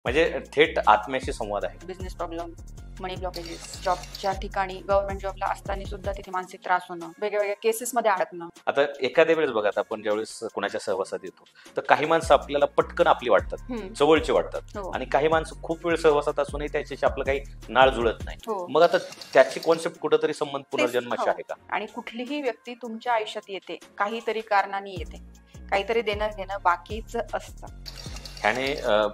म्हणजे थेट आत्म्याशी संवाद आहे. बिझनेस प्रॉब्लेम, मनी ब्लॉकेजेस, जॉबच्या ठिकाणी गव्हर्नमेंट जॉबला असताना सुद्धा तिथे मानसिक त्रास होणं, वेगवेगळ्या केसेसमध्ये अडकणं. आता एखाद्या वेळेस बघा, आपण ज्यावेळेस कुणाच्या सहवासात येतो तर काही माणसं आपल्याला पटकन आपली वाटतात, जवळची वाटतात, हो. आणि काही माणसं खूप वेळ सहवासात असूनही त्याच्याशी आपलं काही नाळ जुळत नाही. हो. मग आता त्याची कॉन्सेप्ट कुठेतरी संबंध पुनर्जन्माशी हो. आहे का? आणि कुठलीही व्यक्ती तुमच्या आयुष्यात येते काहीतरी कारणाने येते, काहीतरी देणं घेणं बाकीच असतं. ह्याने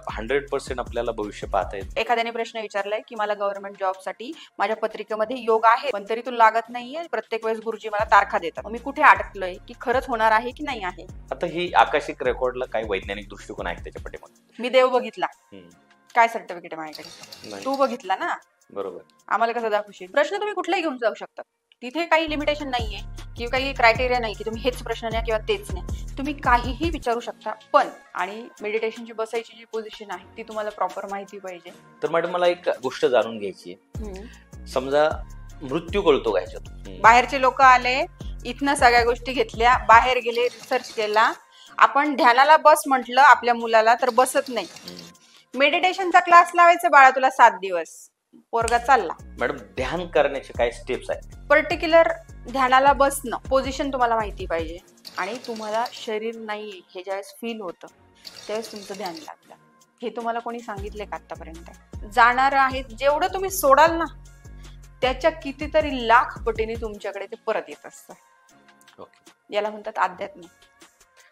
100% आपल्याला भविष्य पाहता येत. एखाद्याने प्रश्न विचारलाय की मला गव्हर्नमेंट जॉबसाठी माझ्या पत्रिकेमध्ये योग आहे, पण तरी तो लागत नाहीये, प्रत्येक वेळेस गुरुजी मला तारखा देतात, मी कुठे अडकलोय की खरंच होणार आहे की नाही आहे. आता ही आकाशिक रेकॉर्डला काही वैज्ञानिक दृष्टिकोन आहे त्याच्या पाठीमागे? मी देव बघितला, काय सर्टिफिकेट आहे माझ्याकडे? तू बघितला ना, बरोबर. आम्हाला कसं दाखवशील? प्रश्न तुम्ही कुठलाही घेऊन जाऊ शकता, तिथे काही लिमिटेशन नाहीये किंवा काही क्रायटेरिया नाही की तुम्ही हेच प्रश्न न्या किंवा तेच नाही, तुम्ही काहीही विचारू शकता. पण आणि मेडिटेशनची बसायची जी पोझिशन आहे ती तुम्हाला प्रॉपर माहिती पाहिजे. तर मॅडम मला एक गोष्ट जाणून घ्यायची आहे, समजा मृत्यू कळतो का ह्याच्यातून? बाहेरचे लोक आले, इथनं सगळ्या गोष्टी घेतल्या, बाहेर गेले, रिसर्च केला, आपण ध्यानाला बस म्हटलं आपल्या मुलाला तर बसत नाही. मेडिटेशनचा क्लास लावायचा बाळा तुला 7 दिवस, पोरगा चालला. मॅडम ध्यान करण्याचे काय स्टेप्स आहेत? पर्टिक्युलर ध्यानाला बसणं, पोझिशन तुम्हाला माहिती पाहिजे, आणि तुम्हाला शरीर नाही हे ज्यावेळेस फील होतं त्यावेळेस तुमचं ध्यान लागलं. हे तुम्हाला कोणी सांगितलंय का आतापर्यंत? जाणार आहे जेवढं तुम्ही सोडाल ना त्याच्या कितीतरी लाख पटीने तुमच्याकडे ते परत येत असतं. याला म्हणतात अध्यात्म.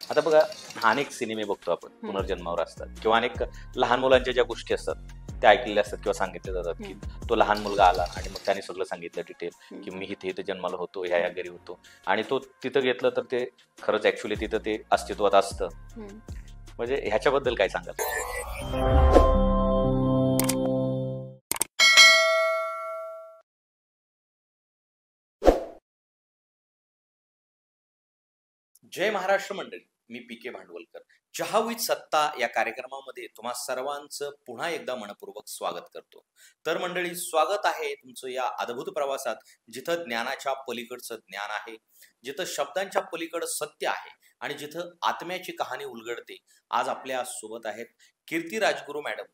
आता बघा, अनेक सिनेमे बघतो आपण पुनर्जन्मावर असतात, किंवा अनेक लहान मुलांच्या ज्या गोष्टी असतात त्या ऐकलेल्या असतात किंवा सांगितले जातात की तो लहान मुलगा आला आणि मग त्याने सगळं सांगितलं डिटेल की मी इथे जन्माला होतो, ह्या घरी होतो, आणि तो तिथं घेतलं तर ते खरंच ऍक्च्युली तिथं ते अस्तित्वात असतं. म्हणजे ह्याच्याबद्दल काय सांगाल? जय महाराष्ट्र मंडळी, मी पी.के. भांडवलकर. चहा विथ सत्ता या कार्यक्रमामध्ये तुम्हा सर्वांचं पुन्हा एकदा मनपूर्वक स्वागत करतो. तर मंडळी, स्वागत आहे तुमचं या अद्भुत प्रवासात, जिथं ज्ञानाच्या पलीकडचं ज्ञान आहे, जिथं शब्दांच्या पलीकडं सत्य आहे, आणि जिथं आत्म्याची कहाणी उलगडते. आज आपल्या सोबत आहेत कीर्ती राजगुरू मॅडम.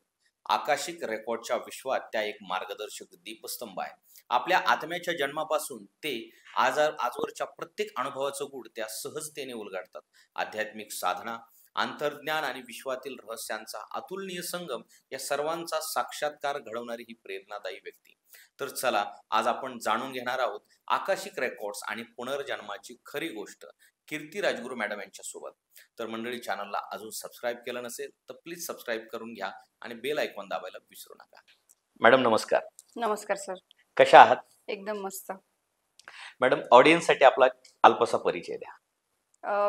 आकाशिक रेकॉर्डच्या विश्वात त्या एक मार्गदर्शक दीपस्तंभ आहे. आपल्या आत्म्याच्या जन्मापासून ते आजवरच्या प्रत्येक अनुभवाचं गूढ त्या सहजतेने उलगडतात. आध्यात्मिक साधना, अंतर्ज्ञान आणि विश्वातील रहस्यांचा अतुलनीय संगम या सर्वांचा साक्षात्कार घडवणारी ही प्रेरणादायी व्यक्ती. तर चला, आज आपण जाणून घेणार आहोत आकाशिक रेकॉर्ड्स आणि पुनर्जन्माची खरी गोष्ट कीर्ती राजगुरू मॅडम यांच्या सोबत. तर मंडळी, चॅनलला अजून सबस्क्राईब केलं नसेल तर प्लीज सबस्क्राईब करून घ्या आणि बेल आयकॉन दाबायला विसरू नका. मॅडम नमस्कार. नमस्कार सर. कशा आहात? एकदम मस्त. मॅडम, ऑडियन्ससाठी आपला अल्पसा परिचय द्या.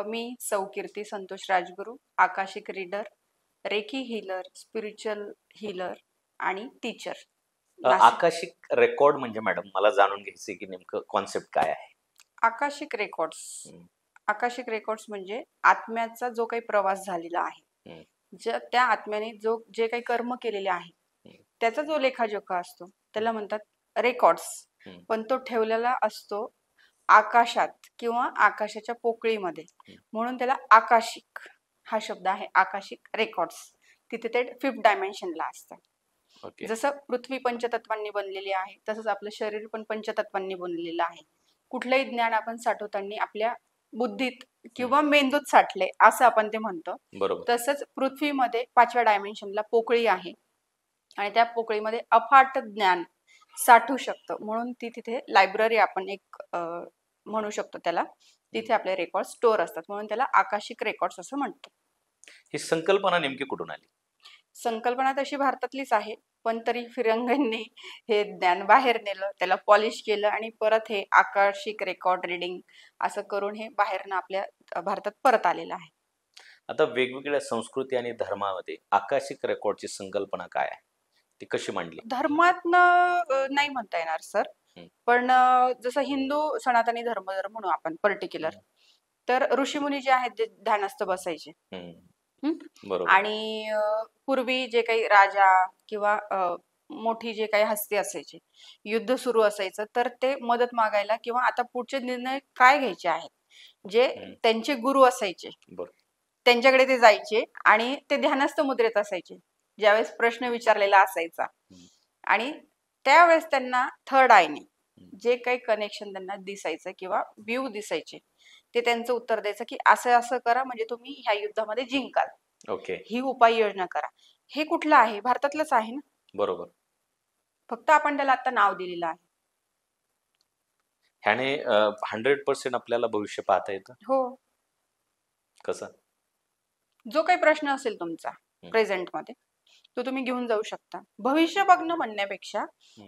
मी सौ Kirti Santosh Rajguru, akashic reader, reiki healer, spiritual healer आणि टीचर. आकाशिक रेकॉर्ड म्हणजे मॅडम मला जाणून घ्यायचे की नेमकं कॉन्सेप्ट काय आहे? आकाशिक रेकॉर्ड्स म्हणजे आत्म्याचा जो काही प्रवास झालेला आहे, त्या आत्म्याने जे काही कर्म केलेले आहे त्याचा जो लेखाजोखा असतो त्याला म्हणतात रेकॉर्ड्स. पण तो ठेवलेला असतो आकाशात किंवा आकाशाच्या पोकळीमध्ये, म्हणून त्याला आकाशिक हा शब्द आहे. आकाशिक रेकॉर्ड्स तिथे ते 5th डायमेन्शनला असतात. जसं पृथ्वी पंचतत्वांनी बनलेली आहे तसंच आपलं शरीर पण पंचतत्वांनी बनलेलं आहे. कुठलंही ज्ञान आपण साठवताना आपल्या बुद्धीत किंवा मेंदूत साठले असं आपण ते म्हणतो. तसंच पृथ्वीमध्ये 5व्या डायमेन्शनला पोकळी आहे आणि त्या पोकळीमध्ये अफाट ज्ञान साठू शकतं, म्हणून ती तिथे लायब्ररी आपण एक म्हणू शकतो त्याला. तिथे आपले रेकॉर्ड स्टोअर असतात, म्हणून त्याला आकाशिक रेकॉर्ड्स असं म्हणतो. ही संकल्पना नेमकी कुठून आली? संकल्पना तशी भारतातलीच आहे, पण तरी फिरंगांनी हे ज्ञान बाहेर नेलं, त्याला पॉलिश केलं आणि परत हे आकाशिक रेकॉर्ड रीडिंग असं करून हे बाहेरनं आपल्या भारतात परत आलेलं आहे. आता वेगवेगळ्या संस्कृती आणि धर्मामध्ये आकाशिक रेकॉर्डची संकल्पना काय आहे, ती कशी मांडली? धर्मातनं नाही म्हणता येणार सर, पण जसं हिंदू सनातनी धर्म जर म्हणू आपण पर्टिक्युलर, तर ऋषीमुनी जे आहेत ते ध्यानस्थ बसायचे. आणि पूर्वी जे काही राजा किंवा मोठी जे काही हस्ती असायची, युद्ध सुरू असायचं तर ते मदत मागायला किंवा आता पुढचे निर्णय काय घ्यायचे आहेत, जे त्यांचे गुरु असायचे त्यांच्याकडे ते जायचे आणि ते ध्यानस्थ मुद्रेत असायचे. ज्यावेळेस प्रश्न विचारलेला असायचा आणि त्यावेळेस त्यांना थर्ड आयने जे काही कनेक्शन त्यांना दिसायचं किंवा व्ह्यू दिसायचे ते त्यांचं उत्तर द्यायचं की असं असं करा म्हणजे तुम्ही ह्या युद्धामध्ये जिंकाल. ओके. ही उपाययोजना करा. हे कुठलं आहे? भारतातलंच आहे ना. बरोबर. फक्त आपण त्याला आता नाव दिलेलं आहे. ह्याने 100% आपल्याला भविष्य पाहता येतं. हो. कसं? जो काही प्रश्न असेल तुमचा प्रेझेंट मध्ये तो तुम्ही घेऊन जाऊ शकता. भविष्य बघणं म्हणण्यापेक्षा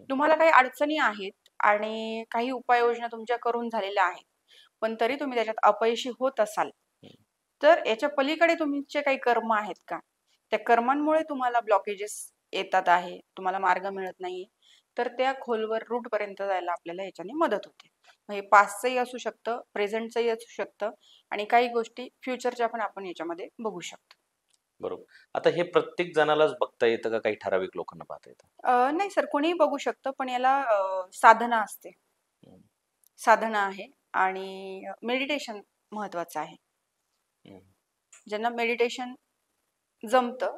तुम्हाला काही अडचणी आहेत आणि काही उपाययोजना तुमच्या करून झालेल्या आहेत पण तरी तुम्ही त्याच्यात अपयशी होत असाल तर याच्या पलीकडे तुमचे काही कर्म आहेत का, त्या कर्मांमुळे तुम्हाला ब्लॉकेजेस येतात आहे, तुम्हाला मार्ग मिळत नाहीये, तर त्या खोलवर रूट पर्यंत जायला आपल्याला याच्याने मदत होते. हे पास्टचंही असू शकतं, प्रेझेंटचंही असू शकतं आणि काही गोष्टी फ्युचरच्या पण आपण याच्यामध्ये बघू शकतो. बरोबर. आता हे प्रत्येक जणालाच बघता येतं का काही ठराविक लोकांना पाहता येतं? नाही सर, कोणीही बघू शकतं पण याला साधना असते, साधना आहे आणि मेडिटेशन महत्वाचं आहे. ज्यांना मेडिटेशन जमतं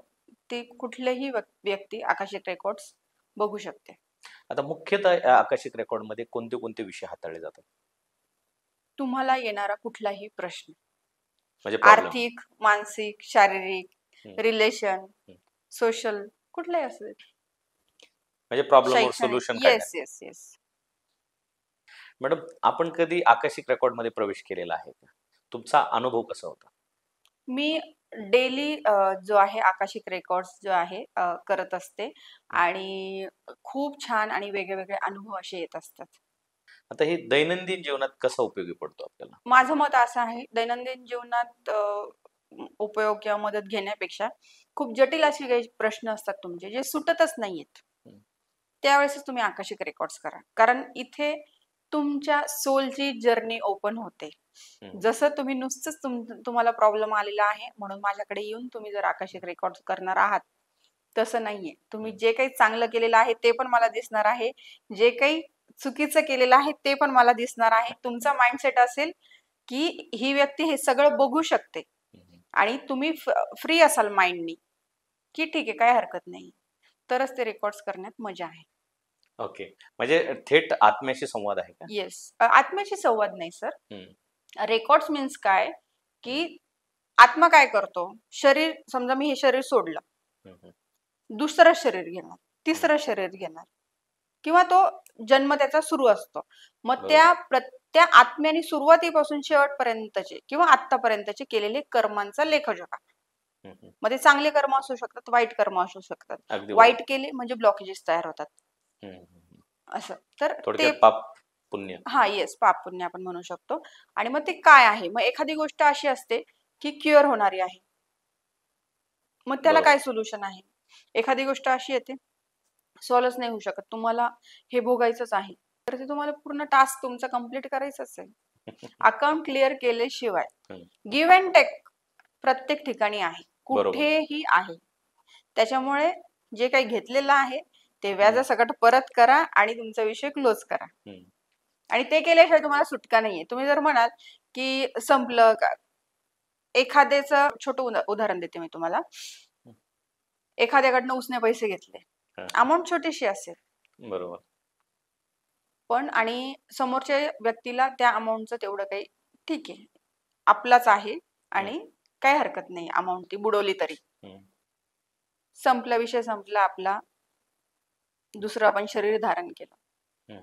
ते कुठलेही व्यक्ती आकाशिक रेकॉर्ड्स बघू शकते. आता मुख्यतः आकाशिक रेकॉर्ड मध्ये कोणते कोणते विषय हाताळले जातात? तुम्हाला येणारा कुठलाही प्रश्न, म्हणजे आर्थिक, मानसिक, शारीरिक, रिलेशन, सोशल, कुठलाही असू दे, म्हणजे प्रॉब्लेमवर सोल्युशन काढणे. Yes yes yes. मॅडम, आपण कधी आकाशिक रेकॉर्ड मध्ये प्रवेश केलेला आहे का? तुमचा अनुभव कसा होता? मी डेली जो आहे आकाशिक रेकॉर्ड्स जो आहे करत असते आणि खूप छान आणि वेगळे अनुभव असे येत असतात. आता हे दैनंदिन जीवनात कसा उपयोगी पडतो आपल्याला? माझं मत असं आहे, दैनंदिन जीवनात उपयोग किंवा मदत घेण्यापेक्षा खूप जटिल असे काही प्रश्न असतात तुमचे जे सुटतच नाहीयेत, त्यावेळेस तुम्ही आकाशिक रेकॉर्ड्स करा, कारण इथे तुमच्या सोलची जर्नी ओपन होते. जसं तुम्ही नुसतंच तुम्हाला प्रॉब्लेम आलेला आहे म्हणून माझ्याकडे येऊन तुम्ही जर आकाशिक रेकॉर्ड करणार आहात, तसं नाहीये. तुम्ही जे काही चांगलं केलेलं आहे ते पण मला दिसणार आहे, जे काही चुकीचं केलेलं आहे ते पण मला दिसणार आहे. तुमचा माइंडसेट असेल की ही व्यक्ती हे सगळं बघू शकते आणि तुम्ही फ्री असाल माइंडनी की ठीक आहे, काय हरकत नाही, तरच ते रेकॉर्ड्स करण्यात मजा आहे. ओके. म्हणजे थेट आत्म्याशी संवाद आहे का? येस. आत्म्याशी संवाद नाही सर. रेकॉर्ड्स मीन्स काय की आत्मा काय करतो, शरीर, समजा मी हे शरीर सोडलं, दुसरं शरीर घेणार, तिसरं शरीर घेणार किंवा तो जन्म त्याचा सुरू असतो, मग त्या आत्म्याने सुरुवातीपासून शेवटपर्यंतचे किंवा आतापर्यंतचे केलेले कर्मांचा लेखजोखा. मध्ये चांगले कर्म असू शकतात, वाईट कर्म असू शकतात. वाईट केले म्हणजे ब्लॉकेजेस तयार होतात असं. तर ते पाप पुण्य, हा येस, पाप पुण्य आपण म्हणू शकतो. आणि मग ते काय आहे, मग एखादी गोष्ट अशी असते की क्युअर होणारी आहे, मग त्याला काय सोल्युशन आहे. एखादी गोष्ट अशी येते सॉल्व्हच नाही होऊ शकत, तुम्हाला हे भोगायचंच आहे, तर ते तुम्हाला पूर्ण टास्क तुमचा कम्प्लीट करायचाच आहे. अकाउंट क्लिअर केल्याशिवाय गिव्ह अँड टेक प्रत्येक ठिकाणी आहे, कुठेही आहे. त्याच्यामुळे जे काही घेतलेलं आहे ते व्याजासकट परत करा आणि तुमचा विषय क्लोज करा. आणि ते केल्याशिवाय तुम्हाला सुटका नाहीये. तुम्ही जर म्हणाल की संपलं का, एखाद्याचं छोटं उदाहरण देते मी तुम्हाला. एखाद्याकडनं उसने पैसे घेतले, अमाऊंट छोटीशी असेल, बरोबर, पण आणि समोरच्या व्यक्तीला त्या अमाऊंटचं तेवढं काही ठीक आहे, आपलाच आहे आणि काही हरकत नाही, अमाऊंट ती बुडवली तरी संपला, विषय संपला आपला, दुसरं आपण शरीर धारण केलं.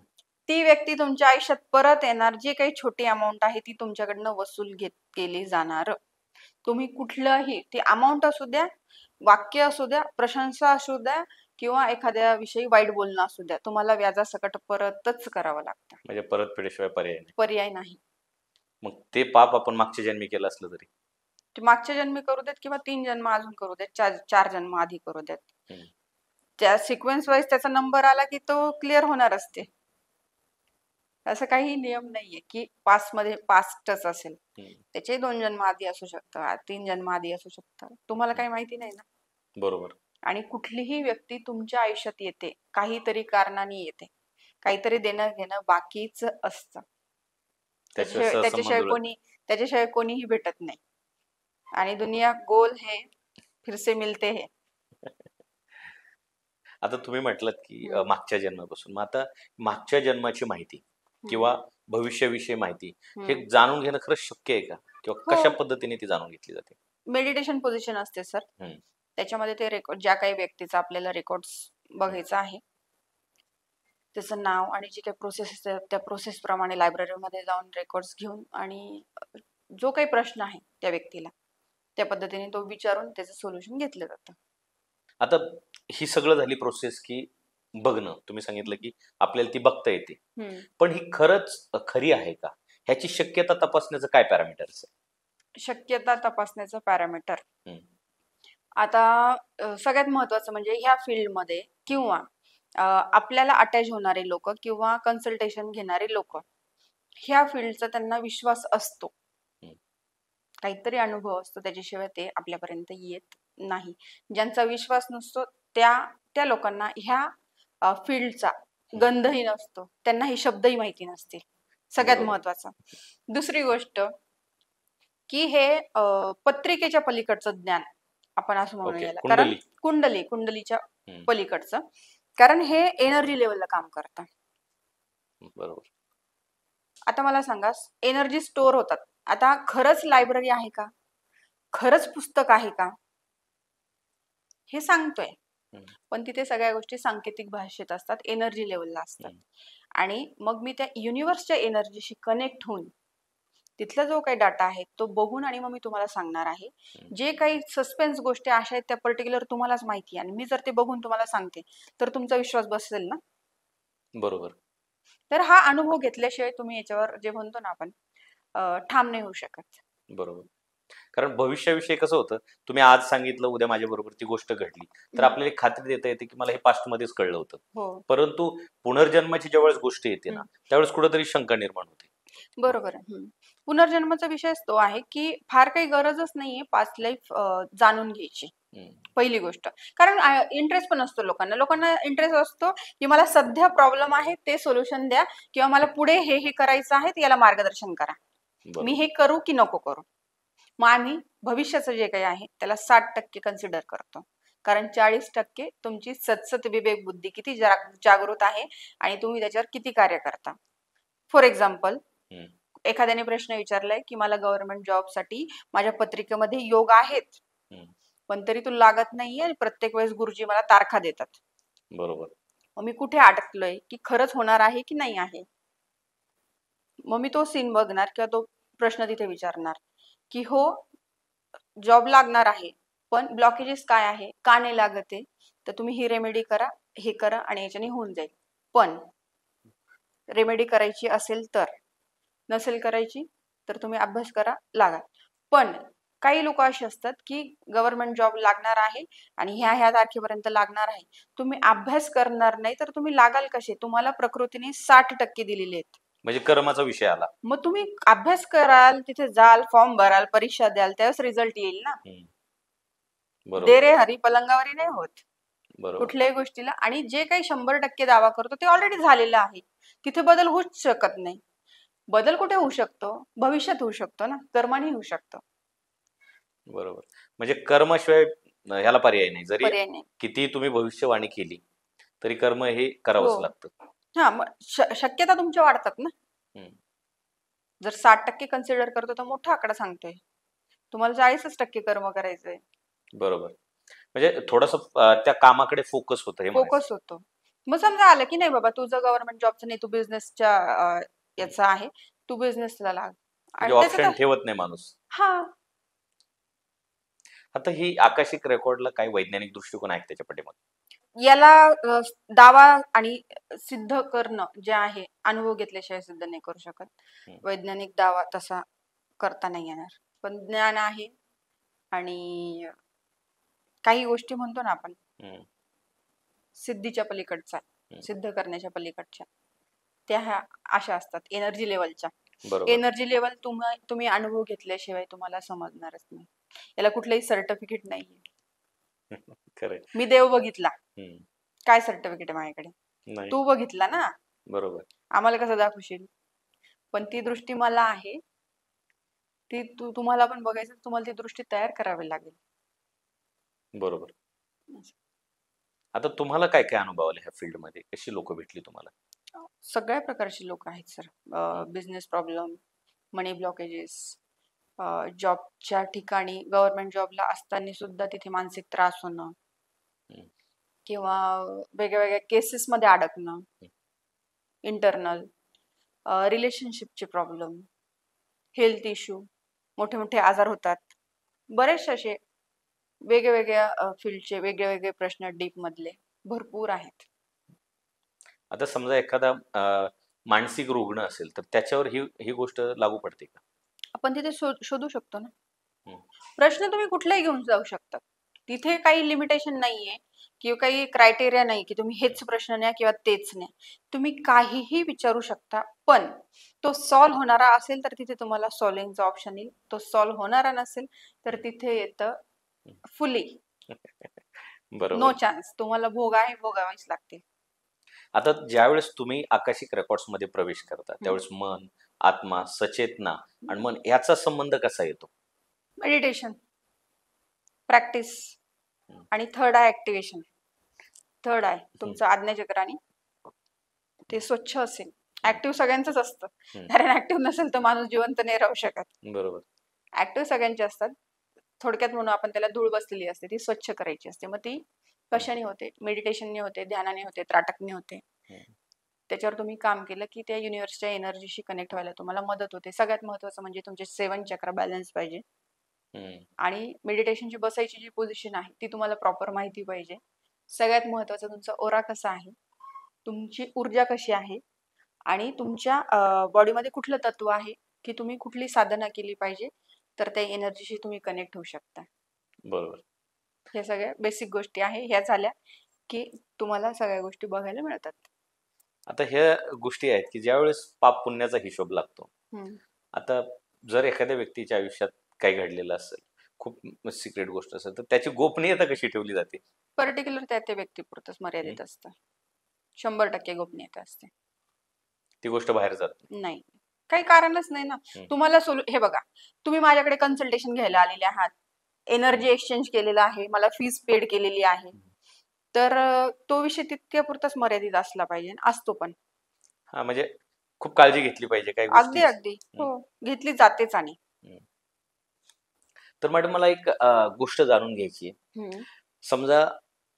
ती व्यक्ती तुमच्या आयुष्यात परत येणार, जे काही छोटी अमाऊंट आहे ती तुमच्याकडनं वसूल केली जाणार. तुम्ही कुठलंही, ती अमाऊंट असू द्या, वाक्य असू द्या, प्रशंसा असू द्या किंवा एखाद्या विषयी वाईट बोलणं असू द्या, तुम्हाला व्याजासकट परतच करावं लागतं. म्हणजे परतफेडीशिवाय पर्याय नाही. मग ते पाप आपण मागच्या जन्मी केलं असलं तरी, ते मागच्या जन्मी करू देत किंवा 3 जन्म अजून करू देत, 4 जन्म आधी करू देत, त्या सिक्वेन्स वाईज त्याचा नंबर आला की तो क्लिअर होणार असते. असं काही नियम नाहीये की पास्टच असेल, त्याचे 2 जन्म आधी असू शकतात, 3 जन्म आधी असू शकतात, तुम्हाला काही माहिती नाही ना. बरोबर. आणि कुठलीही व्यक्ती तुमच्या आयुष्यात येते काहीतरी कारणाने येते, काहीतरी देणं घेणं बाकीच असतं, त्याच्याशिवाय कोणीही भेटत नाही. आणि दुनिया गोल है, फिर से मिलते हैं. आता तुम्ही म्हटलात की मागच्या जन्मापासून, मग आता मागच्या जन्माची माहिती किंवा भविष्याविषयी माहिती हे जाणून घेणं खरंच शक्य आहे का, किंवा कशा पद्धतीने ती जाणून घेतली जाते? मेडिटेशन पोझिशन असते सर. त्याच्यामध्ये ते रेकॉर्ड, ज्या काही व्यक्तीचा आपल्याला रेकॉर्ड्स बघायचा आहे, त्याचं नाव आणि जी काही प्रोसेस असते त्या प्रोसेस प्रमाणे लायब्ररीमध्ये जाऊन रेकॉर्ड्स घेऊन आणि जो काही प्रश्न आहे त्या व्यक्तीला त्या पद्धतीने तो विचारून त्याचं सोल्युशन घेतलं जातं. आता ही सगळं झाली प्रोसेस की बघणं, तुम्ही सांगितलं की आपल्याला ती बघता येते, पण ही खरंच खरी आहे का, ह्याची शक्यता तपासण्याचं काय पॅरामीटर्स आहे? शक्यता तपासण्याचं पॅरामीटर आता सगळ्यात महत्वाचं म्हणजे ह्या फील्डमध्ये किंवा आपल्याला अटॅच होणारे लोक किंवा कन्सल्टेशन घेणारे लोक, ह्या फील्डचा त्यांना विश्वास असतो, काहीतरी अनुभव असतो, त्याच्याशिवाय ते आपल्यापर्यंत येत नाही. ज्यांचा विश्वास नसतो त्या लोकांना ह्या फील्डचा गंधही नसतो, त्यांना हे शब्दही माहिती नसतील. सगळ्यात महत्वाचं. दुसरी गोष्ट की हे पत्रिकेच्या पलीकडचं ज्ञान आपण असं म्हणूया, कारण कुंडलीच्या पलीकडचं, कारण हे एनर्जी लेवलला काम करतं. बरोबर. आता मला सांगा, एनर्जी स्टोअर होतात. आता खरंच लायब्ररी आहे का, खरंच पुस्तक आहे का, हे सांगतोय, पण तिथे सगळ्या गोष्टी सांकेतिक भाषेत असतात, एनर्जी लेवलला असतात. आणि मग मी त्या युनिव्हर्सच्या एनर्जीशी कनेक्ट होऊन तिथला जो काही डाटा आहे तो बघून आणि मग मी तुम्हाला सांगणार आहे. जे काही सस्पेन्स गोष्टी अशा आहेत त्या पर्टिक्युलर तुम्हालाच माहिती आहे, आणि मी जर ते बघून तुम्हाला सांगते तर तुमचा विश्वास बसेल ना. बरोबर. तर हा अनुभव घेतल्याशिवाय तुम्ही याच्यावर जे म्हणतो ना आपण ठाम नाही होऊ शकत. बरोबर. कारण भविष्याविषयी कसं होतं, तुम्ही आज सांगितलं, उद्या माझ्या बरोबर ती गोष्ट घडली, तर आपल्याला एक खात्री देता येते की मला हे पास्ट मध्येच कळलं होतं, परंतु पुनर्जन्माची ज्यावेळेस गोष्ट येते ना, त्यावेळेस कुठेतरी शंका निर्माण होते. बरोबर आहे. पुनर्जन्माचा विषयच तो आहे की फार काही गरजच नाहीये पास्ट लाईफ जाणून घ्यायची. पहिली गोष्ट, कारण इंटरेस्ट पण असतो लोकांना इंटरेस्ट असतो की मला सध्या प्रॉब्लेम आहे ते सोल्युशन द्या, किंवा मला पुढे हे करायचं आहे याला मार्गदर्शन करा, मी हे करू की नको करू. मग आम्ही भविष्याचं जे काही आहे त्याला 60% कन्सिडर करतो, कारण 40% तुमची सतसत विवेक बुद्धी किती जागृत आहे आणि तुम्ही त्याच्यावर किती कार्य करता. फॉर एक्झाम्पल, एखाद्याने प्रश्न विचारलाय की मला गव्हर्नमेंट जॉब साठी माझ्या पत्रिकेमध्ये योग आहेत, पण तरी तो लागत नाहीये, प्रत्येक वेळेस गुरुजी मला तारखा देतात. बरोबर. मग मी कुठे अटकलोय, की खरंच होणार आहे की नाही आहे. मग मी तो सीन बघणार किंवा तो प्रश्न तिथे विचारणार की हो जॉब लागणार आहे, पण ब्लॉकेजेस काय आहे, का नाही लागत आहे, तर तुम्ही ही रेमेडी करा, हे करा आणि याच्याने होऊन जाईल. पण रेमेडी करायची असेल तर, नसेल करायची तर तुम्ही अभ्यास करा, लागा. पण काही लोक असे असतात की गव्हर्नमेंट जॉब लागणार आहे आणि ह्या तारखेपर्यंत लागणार आहे, तुम्ही अभ्यास करणार नाही तर तुम्ही लागाल कसे, तुम्हाला प्रकृतीने 60% दिलेले आहेत, म्हणजे कर्माचा विषय आला. मग तुम्ही अभ्यास कराल, तिथे जाल, फॉर्म भराल, परीक्षा द्याल, त्यावेळेस रिझल्ट येईल ना. दे रे हरी पलंगावरी नाही होत कुठल्याही गोष्टीला. आणि जे काही 100% दावा करतो ते ऑलरेडी झालेलं आहे, तिथे बदल होऊच शकत नाही. बदल कुठे होऊ शकतो, भविष्यात होऊ शकतो ना, कर्माने होऊ शकतो. बरोबर. म्हणजे कर्माशिवाय ह्याला पर्याय नाही, जरी किती तुम्ही भविष्यवाणी केली तरी कर्म हे करावंच लागतं. हा, मग शक्यता तुमच्या वाढतात ना. जर 60% कन्सिडर करतो तर मोठा आकडा सांगतोय, तुम्हाला 40% कर्म करायचंय. बरोबर. म्हणजे थोडस त्या कामाकडे फोकस होतो. मग समजा आलं की नाही बाबा तुझं गव्हर्नमेंट जॉबचं नाही, तू बिझनेसच्या याचा आहे, तू बिझनेसला लाग, ऑप्शन ठेवत नाही माणूस. हा. आता ही आकाशिक रेकॉर्डला काही वैज्ञानिक दृष्टिकोन आहे त्याच्या पाठीमागे? याला दावा आणि सिद्ध करणं जे आहे, अनुभव घेतल्याशिवाय सिद्ध नाही करू शकत. वैज्ञानिक दावा तसा करता नाही येणार, पण ज्ञान आहे आणि काही गोष्टी म्हणतो ना आपण सिद्धीच्या पलीकडचा, सिद्ध करण्याच्या पलीकडच्या, त्या ह्या अशा असतात एनर्जी लेवलच्या. एनर्जी लेवल तुम्ही अनुभव घेतल्याशिवाय तुम्हाला समजणारच नाही. याला कुठलंही सर्टिफिकेट नाहीये. मी देव बघितला, काय सर्टिफिकेट आहे माझ्याकडे? तू बघितला ना, बरोबर, आम्हाला कसं दाखवशील? पण ती दृष्टी मला आहे, ती तुम्हाला पण बघायचं, तुम्हाला ती दृष्टी तयार करावी लागेल. बरोबर. आता तुम्हाला काय काय अनुभव आले ह्या फील्डमध्ये, कशी लोक भेटली तुम्हाला? सगळ्या प्रकारची लोक आहेत सर. बिझनेस प्रॉब्लेम, मनी ब्लॉकेजेस, जॉबच्या ठिकाणी गव्हर्नमेंट जॉबला असताना सुद्धा तिथे मानसिक त्रास होणं किंवा वेगळ्या वेगळ्या केसेस मध्ये अडकणं, इंटरनल रिलेशनशिपचे प्रॉब्लेम, हेल्थ इश्यू, मोठे मोठे आजार होतात. बरेचसे असे वेगवेगळ्या फील्डचे वेगळे वेगळे प्रश्न डीप मधले भरपूर आहेत. आता समजा एखादा मानसिक रुग्ण असेल तर त्याच्यावर ही गोष्ट लागू पडते का? आपण तिथे शोधू शकतो ना. प्रश्न तुम्ही कुठलाही घेऊन जाऊ शकता. तिथे काही लिमिटेशन नाहीये किंवा काही क्रायटेरिया नाही की तुम्ही हेच प्रश्न न्या किंवा तेच न्या. तुम्ही काहीही विचारू शकता, पण तो सॉल्व्ह होणारा असेल तर तिथे तुम्हाला सॉल्व्हिंगचा ऑप्शन येईल. तो सॉल्व्ह होणारा नसेल तर तिथे येतं फुली नो चान्स. तुम्हाला भोगावेच लागतील. आता ज्यावेळेस तुम्ही आकाशिक रेकॉर्ड्स मध्ये प्रवेश करता त्यावेळेस मन, आत्मा, सचेतना आणि मन याचा संबंध कसा येतो? मेडिटेशन, प्रॅक्टिस आणि third I activation. Third I तुमचं आज्ञाचक्राने ते स्वच्छ असेल. ऍक्टिव्ह सगळ्यांचंच असतं, कारण ऍक्टिव्ह नसेल तर माणूस जिवंत नाही राहू शकत. बरोबर. ऍक्टिव्ह सगळ्यांचे असतात. थोडक्यात म्हणून आपण त्याला धूळ बसलेली असते, ती स्वच्छ करायची असते. मग ती कशाने होते? मेडिटेशनने होते, ध्यानाने होते, त्राटकने होते. त्याच्यावर तुम्ही काम केलं की त्या युनिव्हर्सच्या एनर्जीशी कनेक्ट व्हायला तुम्हाला मदत होते. सगळ्यात महत्वाचं म्हणजे तुमचे 7 चक्र बॅलन्स पाहिजे आणि मेडिटेशनची बसायची जी पोझिशन आहे ती तुम्हाला प्रॉपर माहिती पाहिजे. सगळ्यात महत्वाचं तुमचा ओरा कसा आहे, तुमची ऊर्जा कशी आहे आणि तुमच्या बॉडीमध्ये कुठलं तत्व आहे की तुम्ही कुठली साधना केली पाहिजे तर त्या एनर्जीशी तुम्ही कनेक्ट होऊ शकता. बरोबर. ह्या सगळ्या बेसिक गोष्टी आहे. ह्या झाल्या की तुम्हाला सगळ्या गोष्टी बघायला मिळतात. आता ह्या गोष्टी आहेत की ज्यावेळेस पाप पुण्याचा हिशोब लागतो. आता जर एखाद्या व्यक्तीच्या आयुष्यात काही घडलेलं असेल, खूप सिक्रेट गोष्ट असेल, तर त्याची गोपनीयता कशी ठेवली जाते? पर्टिक्युलर त्या व्यक्तीपुरतच मर्यादित असतं. 100% गोपनीयता असते. ती गोष्ट बाहेर जात नाही. काही कारणच नाही ना. तुम्हाला हे बघा, तुम्ही माझ्याकडे कन्सल्टेशन घ्यायला आलेले आहात, एनर्जी एक्सचेंज केलेला आहे, मला फीस पेड केलेली आहे, तर तो विषय तितक्यापुरताच मर्यादित असला पाहिजे. असतो पण. हा, म्हणजे खूप काळजी घेतली पाहिजे काही गोष्टी. अगदी हो, घेतली जातेच. आणि तर मॅडम मला एक गोष्ट जाणून घ्यायची आहे. समजा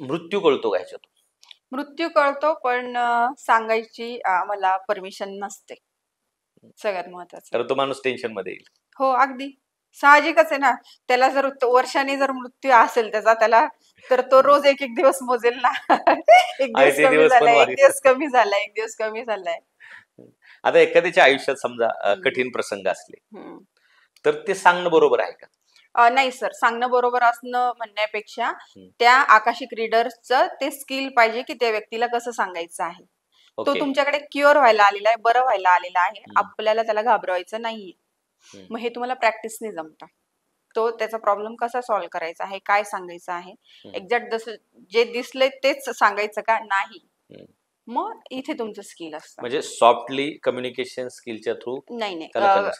मृत्यू कळतो का ह्याच्यातून? मृत्यू कळतो, पण सांगायची आम्हाला परमिशन नसते. सगळ्यात महत्वाचं. तर तो माणूस टेन्शन मध्ये येईल. हो, अगदी साहजिकच आहे ना. त्याला जर वर्षाने जर मृत्यू असेल त्याचा, त्याला तर तो रोज एक दिवस मोजेल ना. एक दिवस कमी झालाय, एक दिवस कमी झालाय, एक दिवस कमी झालाय. आता एखाद्याच्या आयुष्यात समजा कठीण प्रसंग असले तर ते सांगणं बरोबर आहे का? नाही सर, सांगणं बरोबर असणं म्हणण्यापेक्षा त्या आकाशिक रीडर्सचं ते स्किल पाहिजे की त्या व्यक्तीला कसं सांगायचं आहे. तो तुमच्याकडे क्युअर व्हायला आलेला आहे, बरं व्हायला आलेला आहे, आपल्याला त्याला घाबरवायचं नाहीये. मग हे तुम्हाला प्रॅक्टिसने जमतं. तो त्याचा प्रॉब्लेम कसा सॉल्व्ह करायचा आहे, काय सांगायचं आहे, एक्झॅक्ट जसं जे दिसलंय तेच सांगायचं का नाही, मग इथे तुमचं स्किल असतं. म्हणजे सॉफ्टली कम्युनिकेशन स्किलच्या थ्रू? नाही,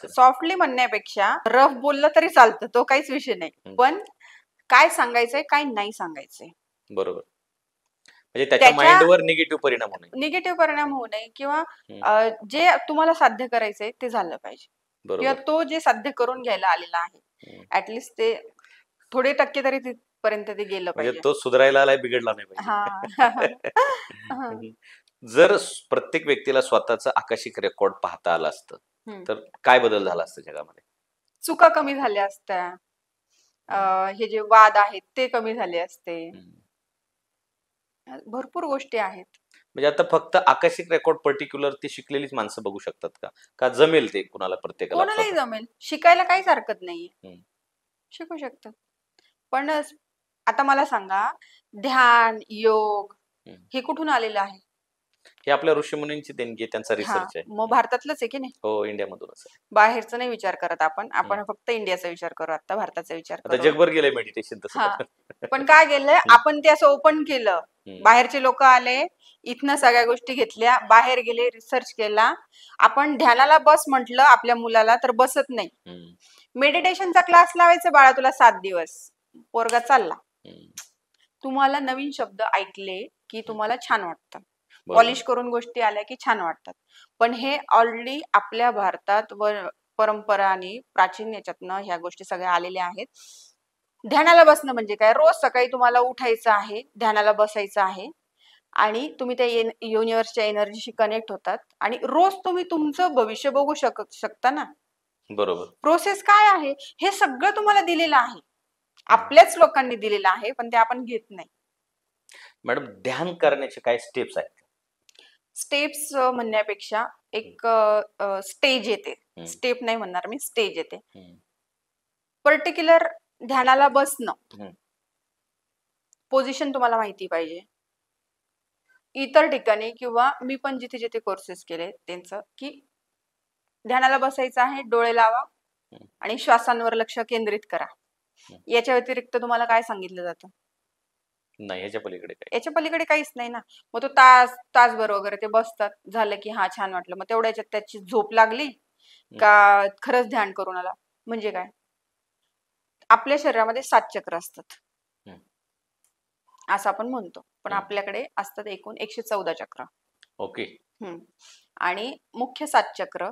सॉफ्टली म्हणण्यापेक्षा रफ बोललं तरी चालतं, तो काहीच विषय नाही, पण काय सांगायचंय काय नाही सांगायचंय. बरोबर. म्हणजे त्याच्या माइंडवर निगेटिव्ह परिणाम होऊ नये किंवा जे तुम्हाला साध्य करायचंय ते झालं पाहिजे, किंवा तो जे साध्य करून घ्यायला आलेला आहे ऍटलिस्ट ते थोडे टक्के तरी तिथपर्यंत ते गेलं पाहिजे. तो सुधारायला आलाय, बिघडला नाही पाहिजे. जर प्रत्येक व्यक्तीला स्वतःचं आकाशिक रेकॉर्ड पाहता आलं असतं तर काय बदल झाला असतं जगामध्ये? चुका कमी झाल्या असत्या, हे जे वाद आहेत ते कमी झाले असते, भरपूर गोष्टी आहेत. म्हणजे आता फक्त आकाशिक रेकॉर्ड पर्टिक्युलर ती शिकलेलीच माणसं बघू शकतात का जमेल ते कुणाला? प्रत्येकाला कोणालाही जमेल, शिकायला काहीच हरकत नाहीये, शिकू शकतात. पण आता मला सांगा, ध्यान, योग हे कुठून आलेलं आहे? हे आपल्या ऋषीमुनींची देणगी, त्यांचा रिसर्च आहे. मग भारतातलंच आहे की नाही? हो, इंडियामधूनच. बाहेरचा नाही विचार करत आपण फक्त इंडियाचा विचार करू, आता भारताचा विचार करू. जगभर गेलंय मेडिटेशन तसं. पण काय गेलंय, आपण ते असं ओपन केलं, बाहेरचे लोक आले, इथनं सगळ्या गोष्टी घेतल्या, बाहेर गेले, रिसर्च केला. आपण ध्यानाला बस म्हटलं आपल्या मुलाला तर बसत नाही. मेडिटेशनचा क्लास लावायचा बाळा तुला 7 दिवस, पोरगा चालला. तुम्हाला नवीन शब्द ऐकले की तुम्हाला छान वाटतं, बरोबर. पॉलिश करून गोष्टी आल्या की छान वाटतात. पण हे ऑलरेडी आपल्या भारतात व परंपरा आणि प्राचीन याच्यातनं ह्या गोष्टी सगळ्या आलेल्या आहेत. ध्यानाला बसणं म्हणजे काय? रोज सकाळी तुम्हाला उठायचं आहे, ध्यानाला बसायचं आहे आणि तुम्ही त्या युनिव्हर्सच्या एनर्जीशी कनेक्ट होतात आणि रोज तुम्ही तुमचं भविष्य बघू शकता ना. बरोबर. प्रोसेस काय आहे हे सगळं तुम्हाला दिलेलं आहे, आपल्याच लोकांनी दिलेलं आहे, पण ते आपण घेत नाही. मॅडम, ध्यान करण्याचे काय स्टेप्स आहेत? स्टेप्स म्हणण्यापेक्षा एक स्टेज येते. स्टेप नाही म्हणणार मी, स्टेज येते. पर्टिक्युलर ध्यानाला बसणं, पोझिशन तुम्हाला माहिती पाहिजे. इतर ठिकाणी किंवा मी पण जिथे जिथे कोर्सेस केले त्यांचं की ध्यानाला बसायचं आहे, डोळे लावा आणि श्वासांवर लक्ष केंद्रित करा. याच्या व्यतिरिक्त तुम्हाला काय सांगितलं जातं? नाही, याच्या पलीकडे काहीच नाही ना. मग तो तासभर वगैरे ते बसतात, झालं की हा छान वाटलं, मग तेवढ्या याच्यात त्याची झोप लागली का खरंच ध्यान करून आला? म्हणजे काय? आपल्या शरीरामध्ये 7 चक्र असतात असं आपण म्हणतो, पण आपल्याकडे असतात एकूण 114 चक्र. ओके. आणि मुख्य 7 चक्र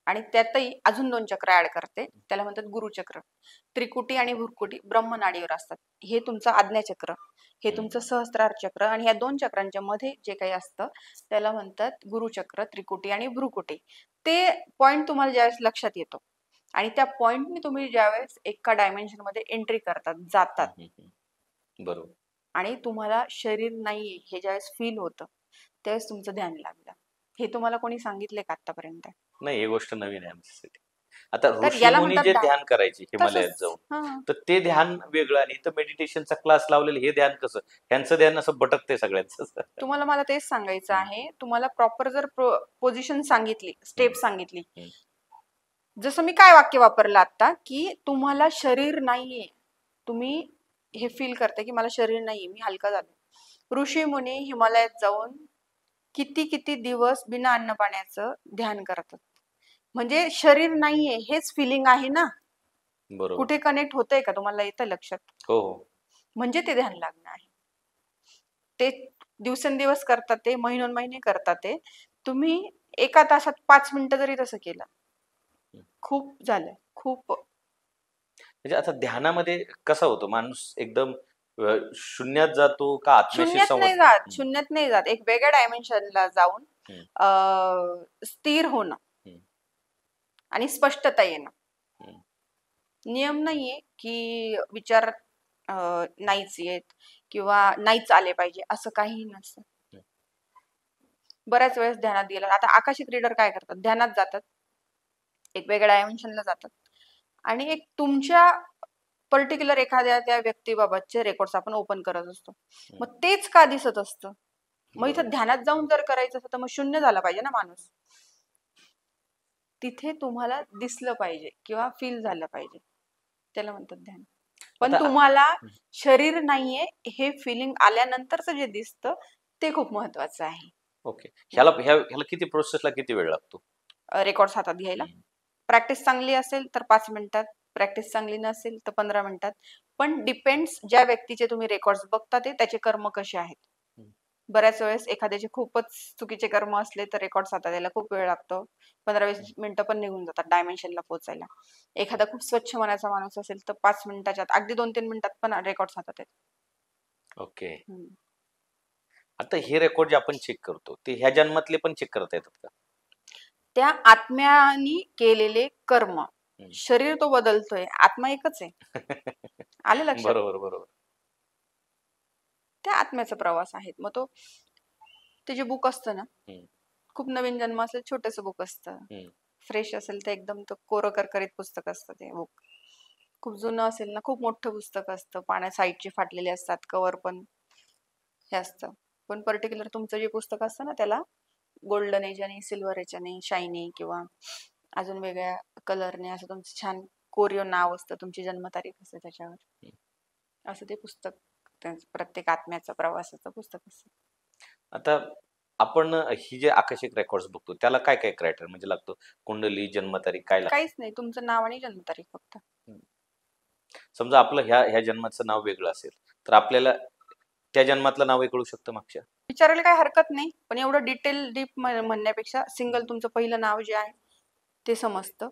आणि त्यातही अजून 2 चक्र ऍड करते, त्याला म्हणतात गुरुचक्र. त्रिकुटी आणि भ्रुकुटी ब्रह्मनाडीवर असतात. हे तुमचं आज्ञाचक्र, हे तुमचं सहस्त्रार चक्र आणि या 2 चक्रांच्या मध्ये जे काही असतं त्याला म्हणतात गुरुचक्र, त्रिकुटी आणि भ्रुकुटी. ते पॉइंट तुम्हाला ज्यावेळेस लक्षात येतो आणि त्या पॉइंटने तुम्ही ज्यावेळेस एका डायमेन्शन मध्ये एंट्री करतात, जातात, बरोबर, आणि तुम्हाला शरीर नाहीये हे ज्यावेळेस फील होतं त्यावेळेस तुमचं ध्यान लागलं. हे तुम्हाला कोणी सांगितलंय का आतापर्यंत? नाही, ही गोष्ट नवीन आहे आमच्यासाठी. आता तर याला ऋषीमुनी जे ध्यान करायचे हिमालयात जाऊन, तर ते ध्यान वेगळं आणि इथं मेडिटेशनचा क्लास लावलेलं हे ध्यान कसं? त्यांचं ध्यान असं भटकते सगळ्यांचं. तुम्हाला मला तेच सांगायचं आहे, तुम्हाला प्रॉपर जर पोझिशन सांगितली, स्टेप सांगितली, जसं मी काय वाक्य वापरलं आता की तुम्हाला शरीर नाहीये, तुम्ही हे फील करते की मला शरीर नाहीये, मी हलका झालो. ऋषी मुनी हिमालयात जाऊन किती किती दिवस बिना अन्न पाण्याचं ध्यान करतात, म्हणजे शरीर नाहीये हेच फिलिंग आहे ना. बरोबर. कुठे कनेक्ट होतंय का तुम्हाला? येतं लक्षात? हो. म्हणजे ते ध्यान लागणं आहे. ते दिवसेंदिवस करतात, ते महिनोन्महिने करतात. ते तुम्ही एका तासात 5 मिनिटं जरी तसं केलं, खूप झालं, खूप. म्हणजे आता ध्यानामध्ये कसा होतो माणूस? एकदम शून्यात जातो का आत्म्याशी शून्यात नाही जात. एक वेगळ्या डायमेन्शनला जाऊन स्थिर होणं आणि स्पष्टता येणं. नियम नाहीये की विचार नाहीच येत किंवा नाहीच आले पाहिजे, असं काही नसतं. बऱ्याच वेळेस ध्यानात गेलं. आता आकाशिक रीडर काय करतात? ध्यानात जातात, एक वेगळ्या डायमेन्शनला जातात आणि एक तुमच्या पर्टिक्युलर एखाद्या त्या व्यक्तीबाबतचे रेकॉर्ड्स आपण ओपन करत असतो. मग तेच का दिसत असतं? मग इथं ध्यानात जाऊन जर करायचं असतं तर मग शून्य झाला पाहिजे ना माणूस. तिथे तुम्हाला दिसलं पाहिजे किंवा फील झालं पाहिजे, त्याला म्हणतात ध्यान. पण तुम्हाला शरीर नाहीये हे फिलिंग आल्यानंतरच जे दिसतं ते खूप महत्वाचं आहे. ओके. ह्याला किती प्रोसेसला किती वेळ लागतो? रेकॉर्ड्स हातात घ्यायला प्रॅक्टिस चांगली असेल तर 5 मिनिटात, प्रॅक्टिस चांगली नसेल तर 15 मिनिटात. पण डिपेंड्स ज्या व्यक्तीचे तुम्ही रेकॉर्ड्स बघता ते त्याचे कर्म कसे आहेत. बऱ्याच वेळेस एखाद्याचे खूपच चुकीचे कर्म असले तर रेकॉर्ड्स हातात यायला खूप वेळ लागतो. 15-20 मिनिटं पण निघून जातात डायमेन्शनला पोहोचायला. एखादा खूप स्वच्छ मनाचा माणूस असेल तर 5 मिनिटाच्या आत, अगदी 2-3 मिनिटात पण रेकॉर्ड्स हातात आहेत. ओके. आता हे रेकॉर्ड जे आपण चेक करतो ते ह्या जन्मातले पण चेक करता येतात का? त्या आत्म्यानी केलेले कर्म, शरीर तो बदलतोय, आत्मा एकच आहे. आले लक्षात? बरोबर. त्या आत्म्याचा प्रवास आहे. मग तो ते जे बुक असतं ना, खूप नवीन जन्म असेल छोटस बुक असतं, फ्रेश असेल तर एकदम तो कोरं करकरीत पुस्तक असतं ते बुक. खूप जुनं असेल ना, खूप मोठं पुस्तक असतं, पाण्यात साईडचे फाटलेले असतात, कव्हर पण हे असतं. पण पर्टिक्युलर तुमचं जे पुस्तक असतं ना त्याला गोल्डन याच्याने, सिल्वर याच्याने, शायनी किंवा अजून वेगळ्या कलरने असं तुमचं छान कोरिओ नाव असतं, तुमची जन्मतारीख असते त्याच्यावर. असं ते पुस्तक प्रत्येक आत्म्याचा प्रवासाचं पुस्तक असतं. आता आपण ही जे आकाशिक रेकॉर्ड्स बघतो त्याला काय काय क्रायटेरिया म्हणजे लागतो? कुंडली, जन्मतारीख काय लागतं? काहीच नाही, तुमचं नाव आणि जन्मतारीख फक्त. समजा आपलं ह्या जन्माचं नाव वेगळं असेल तर आपल्याला त्या जन्मातलं नाव कळू शकतं मागच्या? विचारायला काही हरकत नाही, पण एवढं डिटेल डीप म्हणण्यापेक्षा सिंगल तुमचं पहिलं नाव जे आहे ते समजतं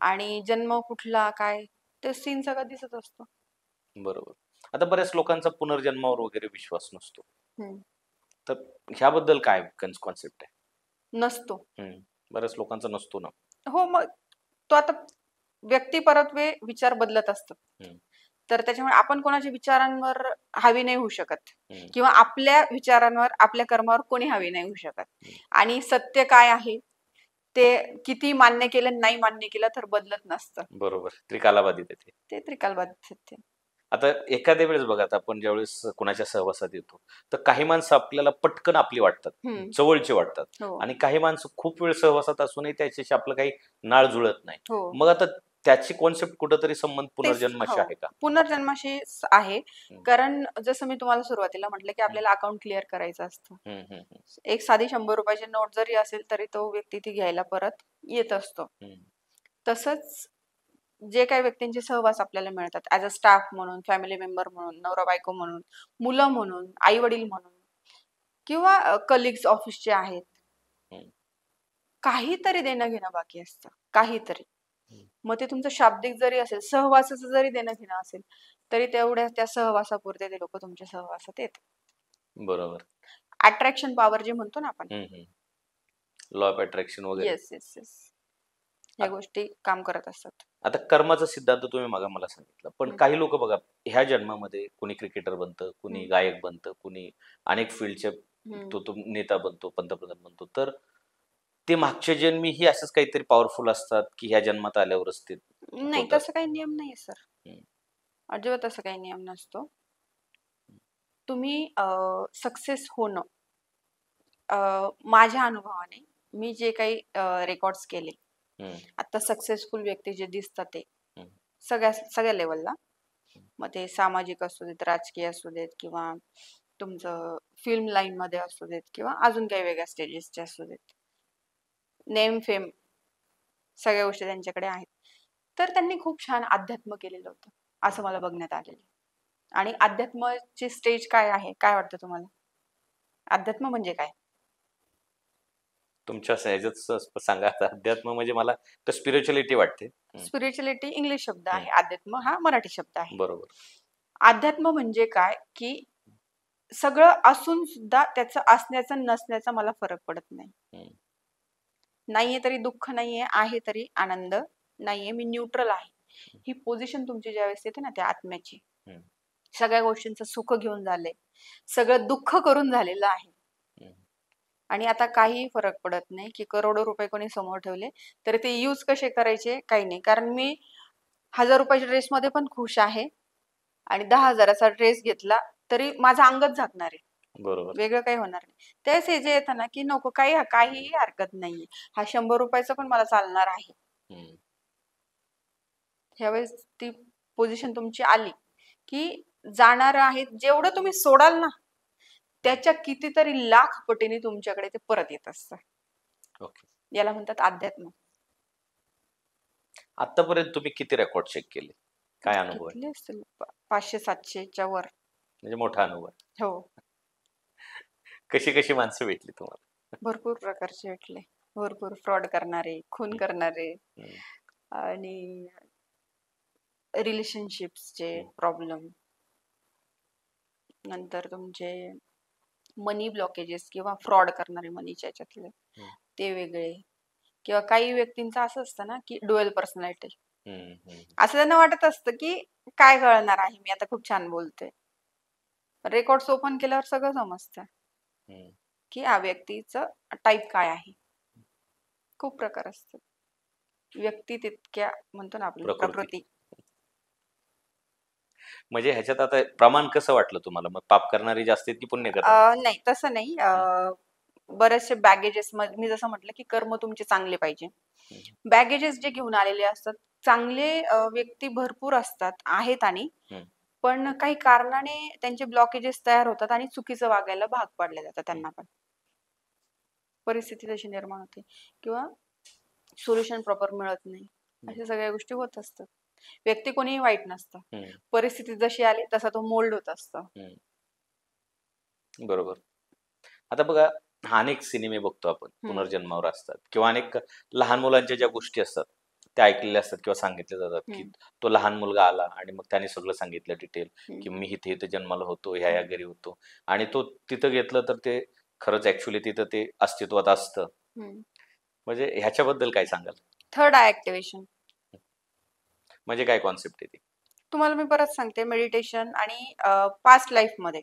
आणि जन्म कुठला काय ते सीन सगळं दिसत असतो. बरोबर. आता बऱ्याच लोकांचा पुनर्जन्मावर वगैरे विश्वास नसतो, हम्म. तर ह्याबद्दल काय कॉन्सेप्ट नसतो. आहे? बऱ्याच लोकांचा नसतो ना. हो, मग तो आता व्यक्ती परत्वे विचार बदलत असतात, तर त्याच्यामुळे आपण कोणाच्या विचारांवर हावी नाही होऊ शकत किंवा आपल्या विचारांवर आपल्या कर्मावर कोणी हावी नाही होऊ शकत. आणि सत्य काय आहे ते किती मान्य केलं नाही मान्य केलं तर बदलत नसतं. बरोबर. त्रिकालाबाधित आहे ते त्रिकालबाधित सत्य. आता एखाद्या वेळेस बघा, आता आपण ज्यावेळेस कोणाच्या सहवासात येतो तर काही माणसं आपल्याला पटकन आपली वाटतात, जवळची वाटतात, हो. आणि काही माणसं खूप वेळ सहवासात असूनही त्याच्याशी आपलं काही नाळ जुळत नाही. हो. मग आता त्याची कॉन्सेप्ट कुठेतरी संबंध पुनर्जन्माशी आहे का? पुनर्जन्माशी आहे, कारण जसं मी तुम्हाला सुरुवातीला म्हटलं की आपल्याला अकाउंट क्लिअर करायचं असतं. एक साधी 100 रुपयाची नोट जरी असेल तरी तो व्यक्ती ती घ्यायला परत येत असतो. तसंच जे काही व्यक्तींचे सहवास आपल्याला मिळतात ऍज अ स्टाफ म्हणून, फॅमिली मेंबर म्हणून, नवरा बायको म्हणून, मुलं म्हणून, आई वडील म्हणून किंवा कलिग्स ऑफिसचे आहेत, काहीतरी देणं घेणं बाकी असतं, काहीतरी. मग ते तुमचं शाब्दिक जरी असेल, सहवासाचं जरी देणं घेणं असेल तरी तेवढ्या त्या सहवासापुरते ते लोक तुमच्या सहवासात येतात. बरोबर. अट्रॅक्शन पॉवर जे म्हणतो ना आपण, लॉ ऑफ अट्रॅक्शन वगैरे. येस येस येस, या गोष्टी काम करत असतात. आता कर्माचा सिद्धांत तुम्ही मला सांगितलं, पण काही लोक बघा ह्या जन्मामध्ये कुणी क्रिकेटर बनतं, कुणी गायक बनतं, कुणी अनेक फील्डचे तो नेता बनतो, पंतप्रधान बनतो, तर ते मागच्या जन्मीही असंच काहीतरी पॉवरफुल असतात की ह्या जन्मात आल्यावरच ते? नाही, तसं काही नियम नाही सर, अजिबात तसं काही नियम नसतो. तुम्ही सक्सेस होणं, माझ्या अनुभवाने मी जे काही रेकॉर्ड्स केले आता, सक्सेसफुल व्यक्ती जे दिसतात ते सगळ्या लेवलला, मग ते सामाजिक असू देत, राजकीय असू देत, किंवा तुमचं फिल्म लाईन मध्ये असू देत, किंवा अजून काही वेगळ्या स्टेजेसचे असू देत, नेम फेम सगळ्या गोष्टी त्यांच्याकडे आहेत, तर त्यांनी खूप छान अध्यात्म केलेलं होतं असं मला बघण्यात आलेलं. आणि अध्यात्माची स्टेज काय आहे, काय वाटतं तुम्हाला? अध्यात्म म्हणजे काय? तुमच्या ह्याच्यात सांगा. अध्यात्म म्हणजे मला तर स्पिरिच्युअलिटी वाटते. स्पिरिच्युअलिटी इंग्लिश शब्द आहे, अध्यात्म हा मराठी शब्द आहे. बरोबर. अध्यात्म म्हणजे काय की सगळं असून सुद्धा त्याचं असण्याचा नसण्याचा मला फरक पडत नाही. नाहीये तरी दुःख नाहीये, आहे तरी आनंद नाहीये, मी न्यूट्रल आहे. ही पोझिशन तुमची ज्यावेळेस येते ना त्या आत्म्याची, सगळ्या गोष्टींचं सुख घेऊन झालंय, सगळं दुःख करून झालेलं आहे, आणि आता काही फरक पडत नाही की करोडो रुपये कोणी समोर ठेवले तर ते यूज कसे करायचे, काही नाही. कारण मी 1000 रुपयाच्या ड्रेस मध्ये पण खुश आहे आणि 10,000चा ड्रेस घेतला तरी माझं अंगच झाकणार आहे, बरोबर, वेगळं काही होणार नाही. त्याच हे जे येतं ना की नको, काहीही हरकत नाहीये, हा 100 रुपयाचा पण मला चालणार आहे. ह्यावेळेस ती पोझिशन तुमची आली की जाणार आहे, जेवढं तुम्ही सोडाल ना त्याच्या कितीतरी लाख पटीने तुमच्याकडे ते परत येत असतं. याला म्हणतात अध्यात्म. आतापर्यंत तुम्ही किती रेकॉर्ड चेक केले, काय अनुभव आहे? 500-700च्या वर. म्हणजे मोठा अनुभव आहे. हो. कशी माणसं भेटली तुम्हाला? भरपूर प्रकारचे भेटले, भरपूर फ्रॉड करणारे, खून करणारे, आणि रिलेशनशिप्सचे प्रॉब्लेम, नंतर तुमचे मनी ब्लॉकेजेस किंवा फ्रॉड करणारे मनीच्या याच्यातले ते वेगळे, किंवा काही व्यक्तींचं असं असतं ना की डुएल पर्सनॅलिटी, असं त्यांना वाटत असतं की काय कळणार आहे, मी आता खूप छान बोलते, रेकॉर्ड्स ओपन केल्यावर सगळं समजतं की हा व्यक्तीचं टाईप काय आहे. खूप प्रकार असतात, व्यक्ती तितक्या म्हणतो ना आपण प्रकृती. म्हणजे ह्याच्यात आता प्रमाण कसं वाटलं तुम्हाला? मग पाप करणारी जास्त आहेत की पुण्य करणारी? नाही, तसं नाही. बरेचसे बॅगेजेस, मी जसं म्हटलं की कर्म तुमचे चांगले पाहिजे, बॅगेजेस जे घेऊन आलेले असतात, चांगले व्यक्ती भरपूर असतात, आहेत, आणि पण काही कारणाने त्यांचे ब्लॉकेजेस तयार होतात आणि चुकीचं वागायला भाग पाडले जातात, त्यांना पण परिस्थिती तशी निर्माण होते किंवा सोल्युशन प्रॉपर मिळत नाही, अशा सगळ्या गोष्टी होत असतात. व्यक्ती कोणीही वाईट नसतं, परिस्थिती जशी आली तसा तो मोल्ड होत असतो. बरोबर. आता बघा, अनेक सिनेमे बघतो आपण, पुनर्जन्मावर असतात किंवा अनेक लहान मुलांच्या ज्या गोष्टी असतात त्या ऐकलेल्या असतात किंवा सांगितल्या जातात, की तो लहान मुलगा आला आणि मग त्याने सगळं सांगितलं डिटेल, की मी इथे इथे जन्माला होतो, ह्या घरी होतो, आणि तो तिथं घेतलं तर ते खरंच ऍक्च्युली तिथं ते अस्तित्वात असतं. म्हणजे ह्याच्याबद्दल काय सांगाल? थर्ड आय ऍक्टिव्हेशन म्हणजे काय कॉन्सेप्ट आहे ती? तुम्हाला मी परत सांगते, मेडिटेशन आणि पास्ट लाईफ मध्ये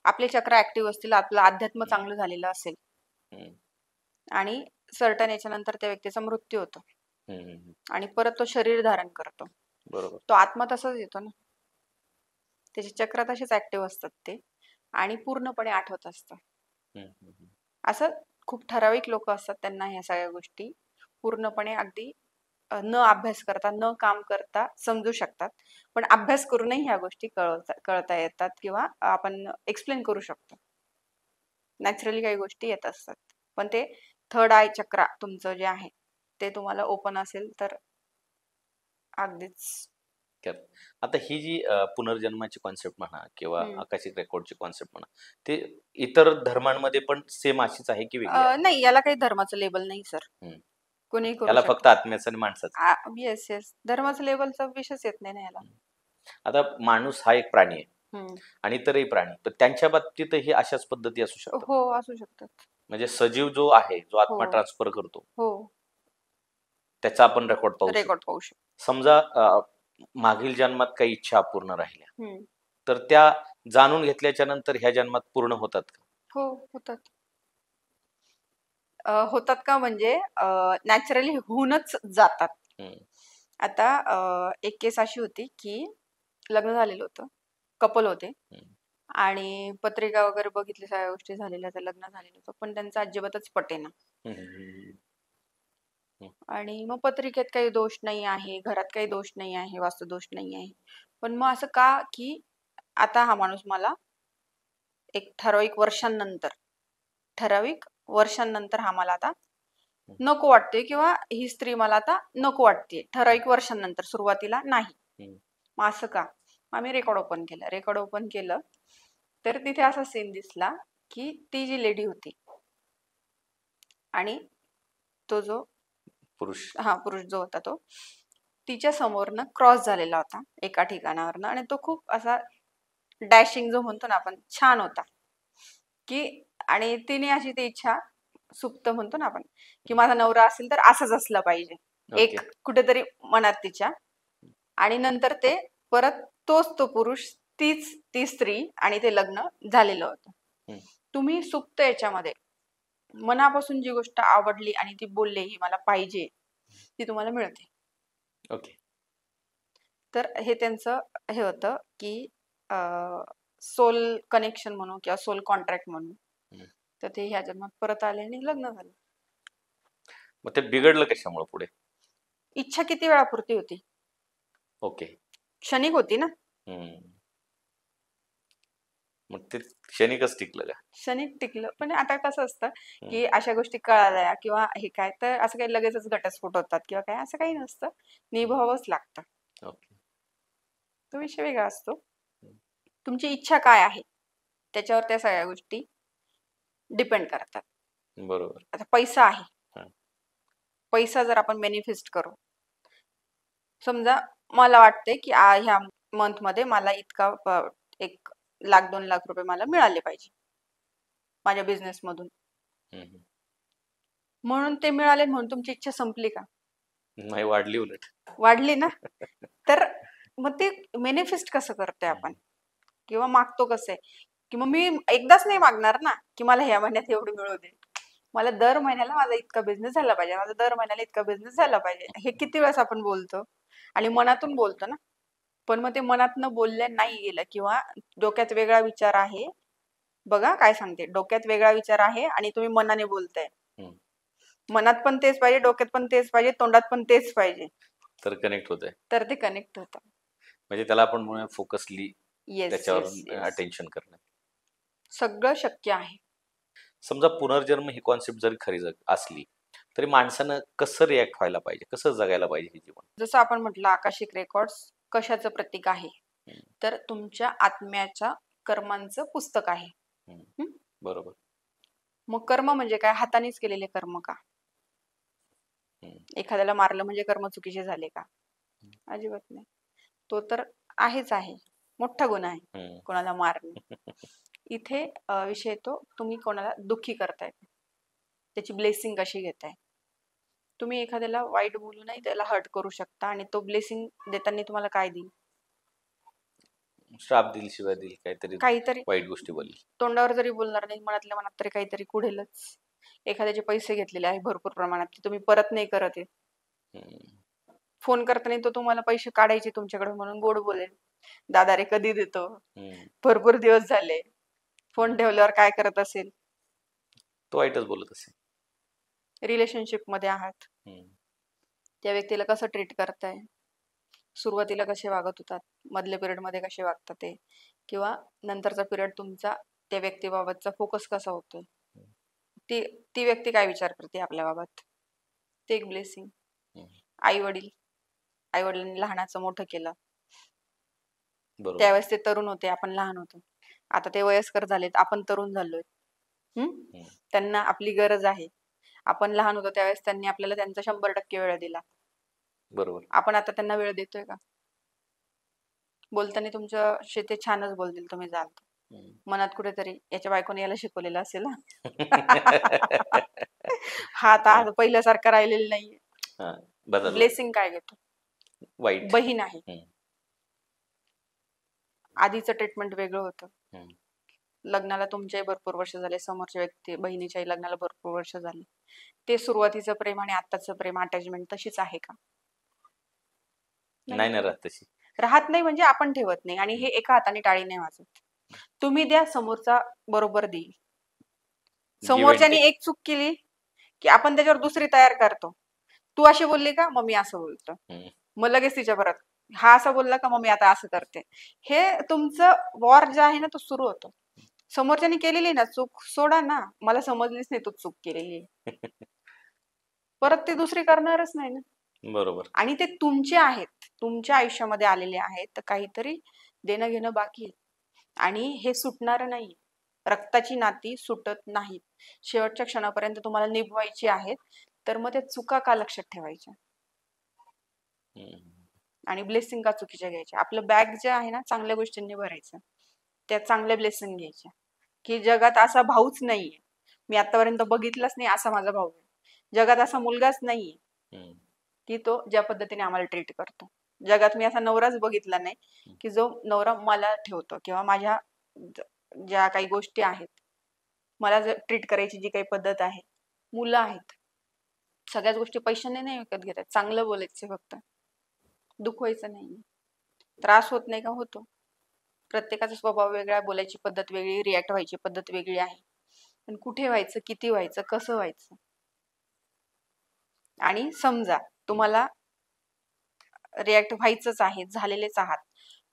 आपले चक्र ऍक्टिव्ह असतील, आपलं अध्यात्म चांगलं झालेलं असेल आणि सर्टन याच्यानंतर त्या व्यक्तीचा मृत्यू होतो आणि परत तो शरीर धारण करतो. बरोबर. तो आत्मा तसाच येतो ना, त्याचे चक्र तसेच ऍक्टिव्ह असतात ते, आणि पूर्णपणे आठवत असतं. असं खूप ठराविक लोक असतात, त्यांना ह्या सगळ्या गोष्टी पूर्णपणे अगदी न अभ्यास करता, न काम करता समजू शकतात. पण अभ्यास करूनही ह्या गोष्टी कळता येतात किंवा आपण एक्सप्लेन करू शकतो. नॅचरली काही गोष्टी येत असतात, पण ते थर्ड आय चक्रा तुमचं जे आहे ते तुम्हाला ओपन असेल तर अगदीच. आता ही जी पुनर्जन्माची कॉन्सेप्ट म्हणा किंवा आकाशिक रेकॉर्डची कॉन्सेप्ट म्हणा, ते इतर धर्मांमध्ये पण सेम अशीच आहे की वेगळी आहे? नाही, याला काही धर्माचं लेबल नाही सर. कोणी करू याला शकतं. फक्त आत्म्याचं आणि माणसाचं. येस येस, धर्माचं लेबलचा विषयच येत नाही ना याला. आता माणूस हा एक प्राणी आहे आणि इतरही प्राणी, पण त्यांच्या बाबतीतही अशाच पद्धती असू शकतात? हो, असू शकतात. म्हणजे सजीव जो आहे, जो आत्मा ट्रान्सफर करतो, त्याचा आपण रेकॉर्ड पाहू शकतो. समजा मागील जन्मात काही इच्छा अपूर्ण राहिल्या, तर त्या जाणून घेतल्याच्या नंतर ह्या जन्मात पूर्ण होतात का? हो, होतात. होतात का म्हणजे नॅचरली होऊनच जातात. आता एक केस अशी होती की लग्न झालेलं होतं, कपल होते आणि पत्रिका वगैरे बघितली, सगळ्या गोष्टी झालेल्या, तर लग्न झालेलं होतं, पण त्यांचं अजिबातच पटेना. आणि मग पत्रिकेत काही दोष नाही आहे, घरात काही दोष नाही आहे, वास्तू दोष नाही आहे, पण मग असं का की आता हा माणूस मला एक ठराविक वर्षांनंतर हा मला आता नको वाटतोय, किंवा ही स्त्री मला आता नको वाटते ठराविक वर्षांनंतर, सुरुवातीला नाही. मग असं का? आम्ही रेकॉर्ड ओपन केलं तर तिथे असा सीन दिसला की ती जी लेडी होती आणि तो जो पुरुष जो होता, तो तिच्या समोरनं क्रॉस झालेला होता एका ठिकाणावरनं, आणि तो खूप असा डॅशिंग जो म्हणतो ना आपण, छान होता की, आणि तिने अशी ती इच्छा सुप्त म्हणतो ना आपण, की माझा नवरा असेल तर असाच असला पाहिजे, एक कुठेतरी मनात तिच्या. आणि नंतर ते परत तो पुरुष, तीच ती स्त्री, आणि ते लग्न झालेलं होतं. तुम्ही सुप्त याच्यामध्ये मनापासून जी गोष्ट आवडली आणि ती बोलले ही मला पाहिजे, ती तुम्हाला मिळते. ओके. तर हे त्यांचं हे होतं की सोल कनेक्शन म्हणू किंवा सोल कॉन्ट्रॅक्ट म्हणू. तर ते ह्या जन्मात परत आले आणि लग्न झालं. मग ते बिघडलं कशामुळे पुढे? इच्छा किती वेळापुरती होती? ओके. क्षणिक होती ना. मग ते क्षणिकच टिकलं का? क्षणिक टिकलं, पण आता कसं असतं की अशा गोष्टी कळाल्या किंवा हे काय, तर असं काही लगेचच घटस्फोट होतात किंवा काय, असं काही नसतं, निभावावंच लागतं. तो विषय वेगळा असतो. तुमची इच्छा काय आहे त्याच्यावर त्या सगळ्या गोष्टी डिपेंड करतात. बरोबर. आता पैसा आहे, पैसा जर आपण मॅनिफेस्ट करू, समजा मला वाटते की ह्या मंथ मध्ये मला इतका 1 लाख 2 लाख रुपये मला मिळाले पाहिजे माझ्या बिझनेस मधून, म्हणून ते मिळाले म्हणून तुमची इच्छा संपली का? नाही, वाढली, उलट वाढली ना. तर मग ते मॅनिफेस्ट कसं करतोय आपण किंवा मागतो कसं आहे, की मग मी एकदाच नाही मागणार ना की मला ह्या महिन्यात एवढं मिळू दे, मला दर महिन्याला माझा इतका बिझनेस झाला पाहिजे, माझा दर महिन्याला इतका बिझनेस झाला पाहिजे. हे किती वेळेस आपण बोलतो आणि मनातून बोलतो ना. पण मग ते मनातनं बोललं नाही गेलं किंवा डोक्यात वेगळा विचार आहे, बघा काय सांगते, डोक्यात वेगळा विचार आहे आणि तुम्ही मनाने बोलताय, मनात पण तेच पाहिजे, डोक्यात पण तेच पाहिजे, तोंडात पण तेच पाहिजे, तर कनेक्ट होतंय, तर ते कनेक्ट होतं. म्हणजे त्याला आपण म्हणूया फोकसली त्याच्यावर अटेन्शन करणं. सगळं शक्य आहे. समजा पुनर्जन्म ही कॉन्सेप्ट जरी खरी असली तरी माणसानं कसं रिॲक्ट व्हायला पाहिजे, कसं जगायला पाहिजे हे जीवन? जसं आपण म्हटलं, आकाशिक रेकॉर्ड्स कशाचं प्रतीक आहे, तर तुमच्या आत्म्याच्या कर्मांचं पुस्तक आहे. बरोबर. मग कर्म म्हणजे काय? हातानेच केलेले कर्म का? एखाद्याला मारलं म्हणजे कर्म चुकीचे झाले का? अजिबात नाही. तो तर आहेच आहे, मोठा गुन्हा आहे कोणाला मारणे. इथे विषय येतो, तुम्ही कोणाला दुःखी करताय, त्याची ब्लेसिंग कशी घेताय. तुम्ही एखाद्याला वाईट बोलू नाही त्याला हर्ट करू शकता, आणि तो ब्लेसिंग देताना तुम्हाला काय देईल? श्राप दिल, शिवाय दिल, काहीतरी वाईट गोष्टी बोलेल. तोंडावर जरी बोलणार नाही, मनातल्या मनात तरी काहीतरी कुढेलच. एखाद्याचे पैसे घेतलेले आहे भरपूर प्रमाणात, ते तुम्ही परत नाही करत आहे. फोन करताना तो तुम्हाला पैसे काढायचे तुमच्याकडे म्हणून गोड बोलेल, दादा रे कधी देतो, भरपूर दिवस झाले. फोन ठेवल्यावर काय करत असेल? तो वाईटच बोलत असेल. रिलेशनशिप मध्ये आहात, त्या व्यक्तीला कसं ट्रीट करताय, सुरुवातीला कसे वागत होतात, मधल्या पिरियड मध्ये कसे वागतात ते, किंवा नंतरचा पिरियड तुमचा त्या व्यक्तीबाबतचा फोकस कसा होतोय, ती व्यक्ती काय विचार करते आपल्या बाबत, ते एक ब्लेसिंग. आई वडिलांनी लहानाचं मोठं केलं, त्यावेळेस ते तरुण होते, आपण लहान होतो. आता ते वयस्कर झालेत, आपण तरुण झालोय. त्यांना आपली गरज आहे. आपण लहान होतो त्यावेळेस त्यांनी आपल्याला त्यांचा 100% वेळ दिला. बरोबर. आपण आता त्यांना वेळ देतोय का? बोलताना तुमच्याशी ते छानच बोलतील, तुम्ही जाल मनात कुठेतरी याच्या बायकोने याला शिकवलेलं असेल हा आता पहिल्यासारखं राहिलेलं नाहीये. ब्लेसिंग काय घेतो? वाईट. बहीण आहे, आधीचं ट्रीटमेंट वेगळं होतं. लग्नाला तुमच्याही भरपूर वर्ष झाले, समोरच्या व्यक्ती बहिणीच्याही लग्नाला भरपूर वर्ष झाली. ते सुरुवातीचं प्रेम आणि आताचं प्रेम, अटॅचमेंट तशीच आहे का? नाही ना, राहत नाही. म्हणजे आपण ठेवत नाही, आणि हे एका हाताने टाळी नाही वाजत. तुम्ही द्या, समोरचा बरोबर देईल. समोरच्याने एक चूक केली की आपण त्याच्यावर दुसरी तयार करतो. तू अशी बोलली का, मग मी असं बोलतो, मग लगेच तिच्या परत हा असं बोलला का, मग मी आता असं करते. हे तुमचं वॉर जे आहे ना, तो सुरू होतो. समोरच्याने केलेली ना चूक, सोडा ना, मला समजलीच नाही तू चूक केलेली, परत ती दुसरी करणारच नाही ना. बरोबर. आणि ते तुमचे आहेत, तुमच्या आयुष्यामध्ये आलेले आहेत, तर काहीतरी देणं घेणं बाकी आहे, आणि हे सुटणार नाही. रक्ताची नाती सुटत नाहीत, शेवटच्या क्षणापर्यंत तुम्हाला निभवायची आहेत. तर मग त्या चुका का लक्षात ठेवायच्या, आणि ब्लेसिंग का चुकीच्या घ्यायच्या? आपलं बॅग जे आहे ना, चांगल्या गोष्टींनी भरायचं, त्या चांगल्या ब्लेसिंग घ्यायच्या. की जगात असा भाऊच नाहीये, मी आतापर्यंत बघितलाच नाही असा माझा भाऊ आहे, जगात असा मुलगाच नाहीये की तो ज्या पद्धतीने आम्हाला ट्रीट करतो. जगात मी असा नवराच बघितला नाही की जो नवरा मला ठेवतो, किंवा माझ्या ज्या काही गोष्टी आहेत, मला ट्रीट करायची जी काही पद्धत आहे. मुलं आहेत, सगळ्याच गोष्टी पैशाने नाही विकत घेतात. चांगलं बोलायचं, फक्त दुखवायचं नाही. त्रास होत नाही का? होतो. प्रत्येकाचा स्वभाव वेगळा, बोलायची पद्धत वेगळी, रिॲक्ट व्हायची पद्धत वेगळी आहे. पण कुठे व्हायचं, किती व्हायचं, कसं व्हायचं. आणि समजा तुम्हाला रिॲक्ट व्हायचंच आहे, झालेलेच आहात,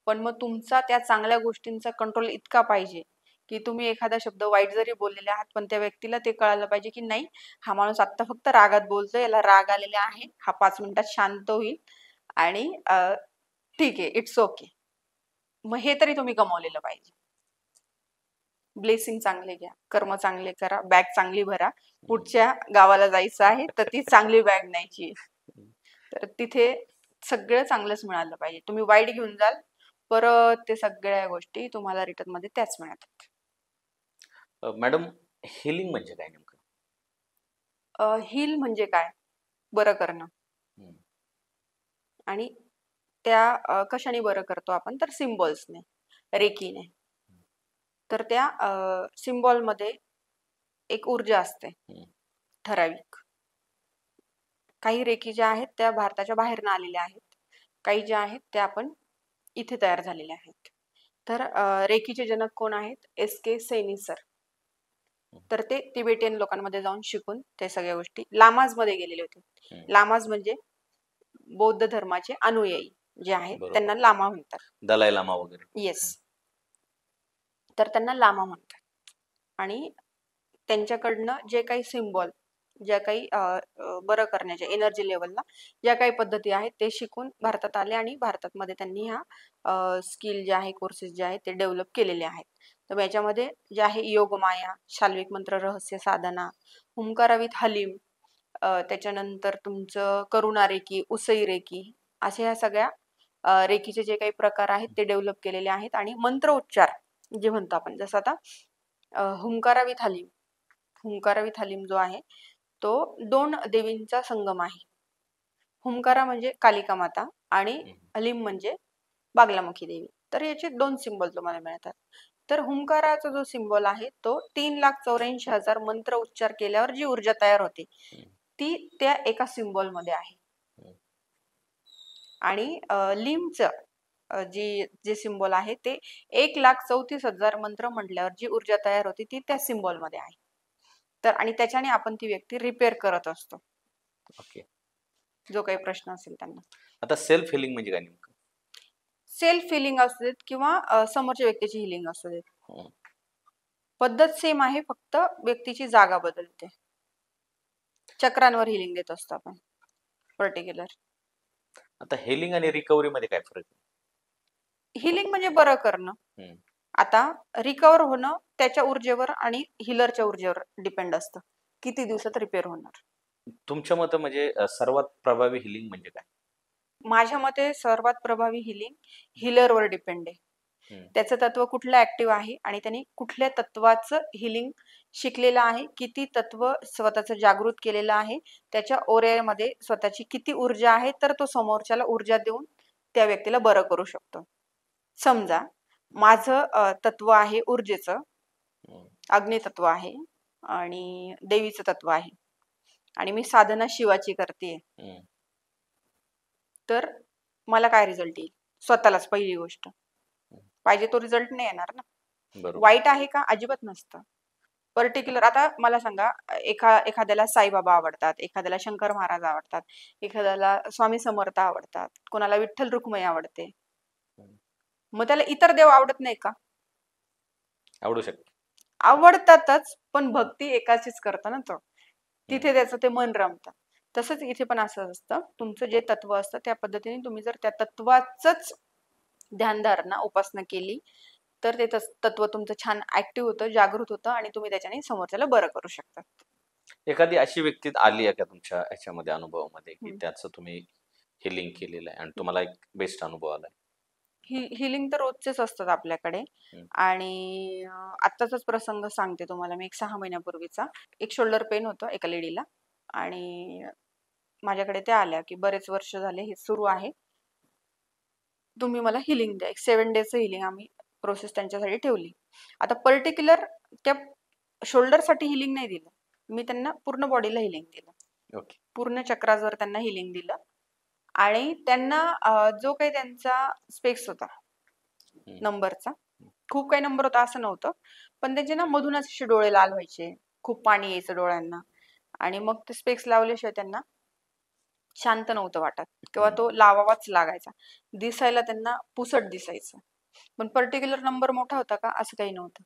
पण मग तुमचा त्या चांगल्या गोष्टींचा कंट्रोल इतका पाहिजे की तुम्ही एखादा शब्द वाईट जरी बोललेले आहात, पण त्या व्यक्तीला ते कळायला पाहिजे की नाही, हा माणूस आता फक्त रागात बोलतोय, याला राग आलेला आहे, हा 5 मिनिटात शांत होईल, आणि ठीक आहे, इट्स ओके. मग हे तरी तुम्ही कमवलेलं पाहिजे. ब्लेसिंग चांगले घ्या, कर्म चांगले करा, बॅग चांगली भरा. पुढच्या गावाला जायचं आहे तर ती चांगली बॅग न्यायची, तर तिथे सगळं चांगलंच मिळालं पाहिजे. तुम्ही वाईट घेऊन जाल, परत ते सगळ्या गोष्टी तुम्हाला रिटर्न मध्ये त्याच मिळतात. मॅडम, हिलिंग म्हणजे काय नेमकं? हील म्हणजे काय? बरं करणं. आणि त्या कशाने बरं करतो आपण? तर सिम्बॉल्सने, रेकीने. तर त्या सिम्बॉल मध्ये एक ऊर्जा असते ठराविक. काही रेकी ज्या आहेत त्या भारताच्या बाहेरनं आलेल्या आहेत, काही ज्या आहेत त्या आपण इथे तयार झालेल्या आहेत. तर रेकीचे जनक कोण आहेत? SK Saini sir. तर ते तिबेटियन लोकांमध्ये जाऊन शिकून ते सगळ्या गोष्टी लामाज मध्ये गेलेले होते. लामाज म्हणजे बौद्ध धर्माचे अनुयायी जे आहेत त्यांना लामा म्हणतात. दलाई लामा वगैरे. येस. तर त्यांना लामा म्हणतात. आणि त्यांच्याकडनं जे काही सिम्बॉल, ज्या काही बरं करण्याच्या एनर्जी लेवलला ज्या काही पद्धती आहेत ते शिकून भारतात आले, आणि भारतामध्ये त्यांनी ह्या स्किल जे आहे, कोर्सेस जे आहेत ते डेव्हलप केलेले आहेत. तर याच्यामध्ये जे आहे योगमाया, शाल्विक मंत्र रहस्य साधना, हुंकाराविथ हलीम, त्याच्यानंतर तुमचं करुणा रेकी, उसई रेकी, अशा ह्या सगळ्या रेकीचे जे काही प्रकार आहेत ते डेव्हलप केलेले आहेत. आणि मंत्र उच्चार जे म्हणतो आपण, जसं आता हुंकाराविथ हलीम, हुंकाराविथ हलीम जो आहे तो 2 देवींचा संगम आहे. हुंकारा म्हणजे कालिका माता आणि हलीम म्हणजे बागलामुखी देवी. तर याचे 2 सिंबल तुम्हाला मिळतात. तर हुंकाराचा जो सिंबल आहे तो 3,84,000 मंत्र उच्चार केल्यावर जी ऊर्जा तयार होते ती त्या एका सिंबल मध्ये आहे. आणि लिमचं जे सिंबल आहे ते 1,34,000 मंत्र म्हटल्यावर जी ऊर्जा तयार होती ती त्या सिंबल मध्ये आहे. तर आणि त्याच्याने आपण ती व्यक्ती रिपेअर करत असतो. ओके. जो काही प्रश्न असेल त्यांना. आता सेल्फ हिलिंग म्हणजे काय नेमकं? सेल्फ हिलिंग असू देत किंवा समोरच्या व्यक्तीची हिलिंग असू देत, पद्धत सेम आहे, फक्त व्यक्तीची जागा बदलते. चक्रांवर हिलिंग देत असतो आपण पर्टिक्युलर. आता हिलिंग आणि रिकव्हरी मध्ये काय फरक आहे? हिलिंग म्हणजे बरं करणं. आता रिकव्हर होणं त्याच्या ऊर्जेवर आणि हिलरच्या ऊर्जेवर डिपेंड असतं, किती दिवसात रिपेअर होणार. तुमच्या मते म्हणजे सर्वात प्रभावी हिलिंग म्हणजे काय? माझ्या मते सर्वात प्रभावी हिलिंग हिलरवर डिपेंड आहे. त्याचं तत्व कुठलं ऍक्टिव्ह आहे आणि त्यांनी कुठल्या तत्वाचं हिलिंग शिकलेलं आहे, किती तत्व स्वतःचं जागृत केलेलं आहे, त्याच्या ओऱ्यामध्ये स्वतःची किती ऊर्जा आहे, तर तो समोरच्याला ऊर्जा देऊन त्या व्यक्तीला बरं करू शकतो. समजा माझं तत्व आहे ऊर्जेचं, अग्नितत्व आहे आणि देवीचं तत्व आहे आणि मी साधना शिवाची करते, तर मला काय रिझल्ट येईल? स्वतःलाच पहिली गोष्ट पाहिजे तो रिझल्ट नाही येणार ना. वाईट आहे का? अजिबात नसतं. पर्टिक्युलर आता मला सांगा, एखाद्याला साईबाबा आवडतात, एखाद्याला शंकर महाराज आवडतात, एखाद्याला स्वामी समर्थ आवडतात, कोणाला विठ्ठल रुक्मिणी आवडते, मग त्याला इतर देव आवडत नाही का? आवडू शकतो. आवडतातच, पण भक्ती एकाचीच करतो ना तो, तिथे त्याचं ते मन रमतं. तसंच इथे पण असं असतं, तुमचं जे तत्व असतं त्या पद्धतीने तुम्ही जर त्या तत्वाचंच ध्यानधारणा उपासना केली तर ते तत्व तुमचं छान ऍक्टिव्ह होतं, जागृत होतं आणि तुम्ही त्याच्याने समोरच्याला बरं करू शकता. एखादी अशी व्यक्ती आली आहे का तुमच्या ह्याच्यामध्ये अनुभवामध्ये की त्याचं तुम्ही हिलिंग केलेलं आहे आणि तुम्हाला एक बेस्ट अनुभव आलाय? हिलिंग तर रोजचेच असतात आपल्याकडे. आणि आत्ताचाच प्रसंग सांगते तुम्हाला मी. 6 महिन्यापूर्वीचा एक शोल्डर पेन होतं एका लेडीला आणि माझ्याकडे त्या आल्या की बरेच वर्ष झाले हे सुरू आहे, तुम्ही मला हिलिंग द्या. एक 7 डेजचं हिलिंग आम्ही प्रोसेस त्यांच्यासाठी ठेवली. आता पर्टिक्युलर त्या शोल्डरसाठी हिलिंग नाही दिलं मी, त्यांना पूर्ण बॉडीला हिलिंग दिलं. पूर्ण चक्रावर त्यांना हिलिंग दिलं आणि त्यांना जो काही त्यांचा स्पेक्स होता नंबरचा, खूप काही नंबर होता असं नव्हतं, पण त्यांचे ना मधूनच असे डोळे लाल व्हायचे, खूप पाणी यायचं डोळ्यांना आणि मग ते स्पेक्स लावल्याशिवाय त्यांना शांत नव्हतं वाटत किंवा तो लावावाच लागायचा. दिसायला त्यांना पुसट दिसायचं, पण पर्टिक्युलर नंबर मोठा होता का असं काही नव्हतं.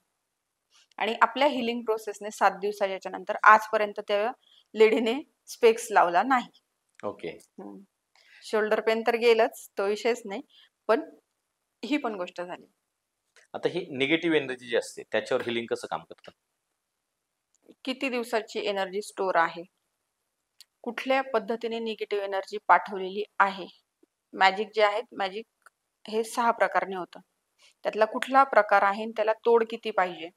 आणि आपल्या हिलिंग प्रोसेसने 7 दिवसाच्या नंतर आजपर्यंत त्या लेडीने स्पेक्स लावला नाही. ओके. शोल्डर पेन तर गेलंच, तो विषयच नाही, पण ही पण गोष्ट झाली. आता ही निगेटिव्ह एनर्जी जी असते त्याच्यावर हिलिंग कसं काम करतं? किती दिवसाची एनर्जी स्टोर आहे, कुठल्या पद्धतीने निगेटिव्ह एनर्जी पाठवलेली आहे. मॅजिक जे आहेत, मॅजिक हे 6 प्रकारने होतं. त्यातला कुठला प्रकार आहे, त्याला तोड किती पाहिजे,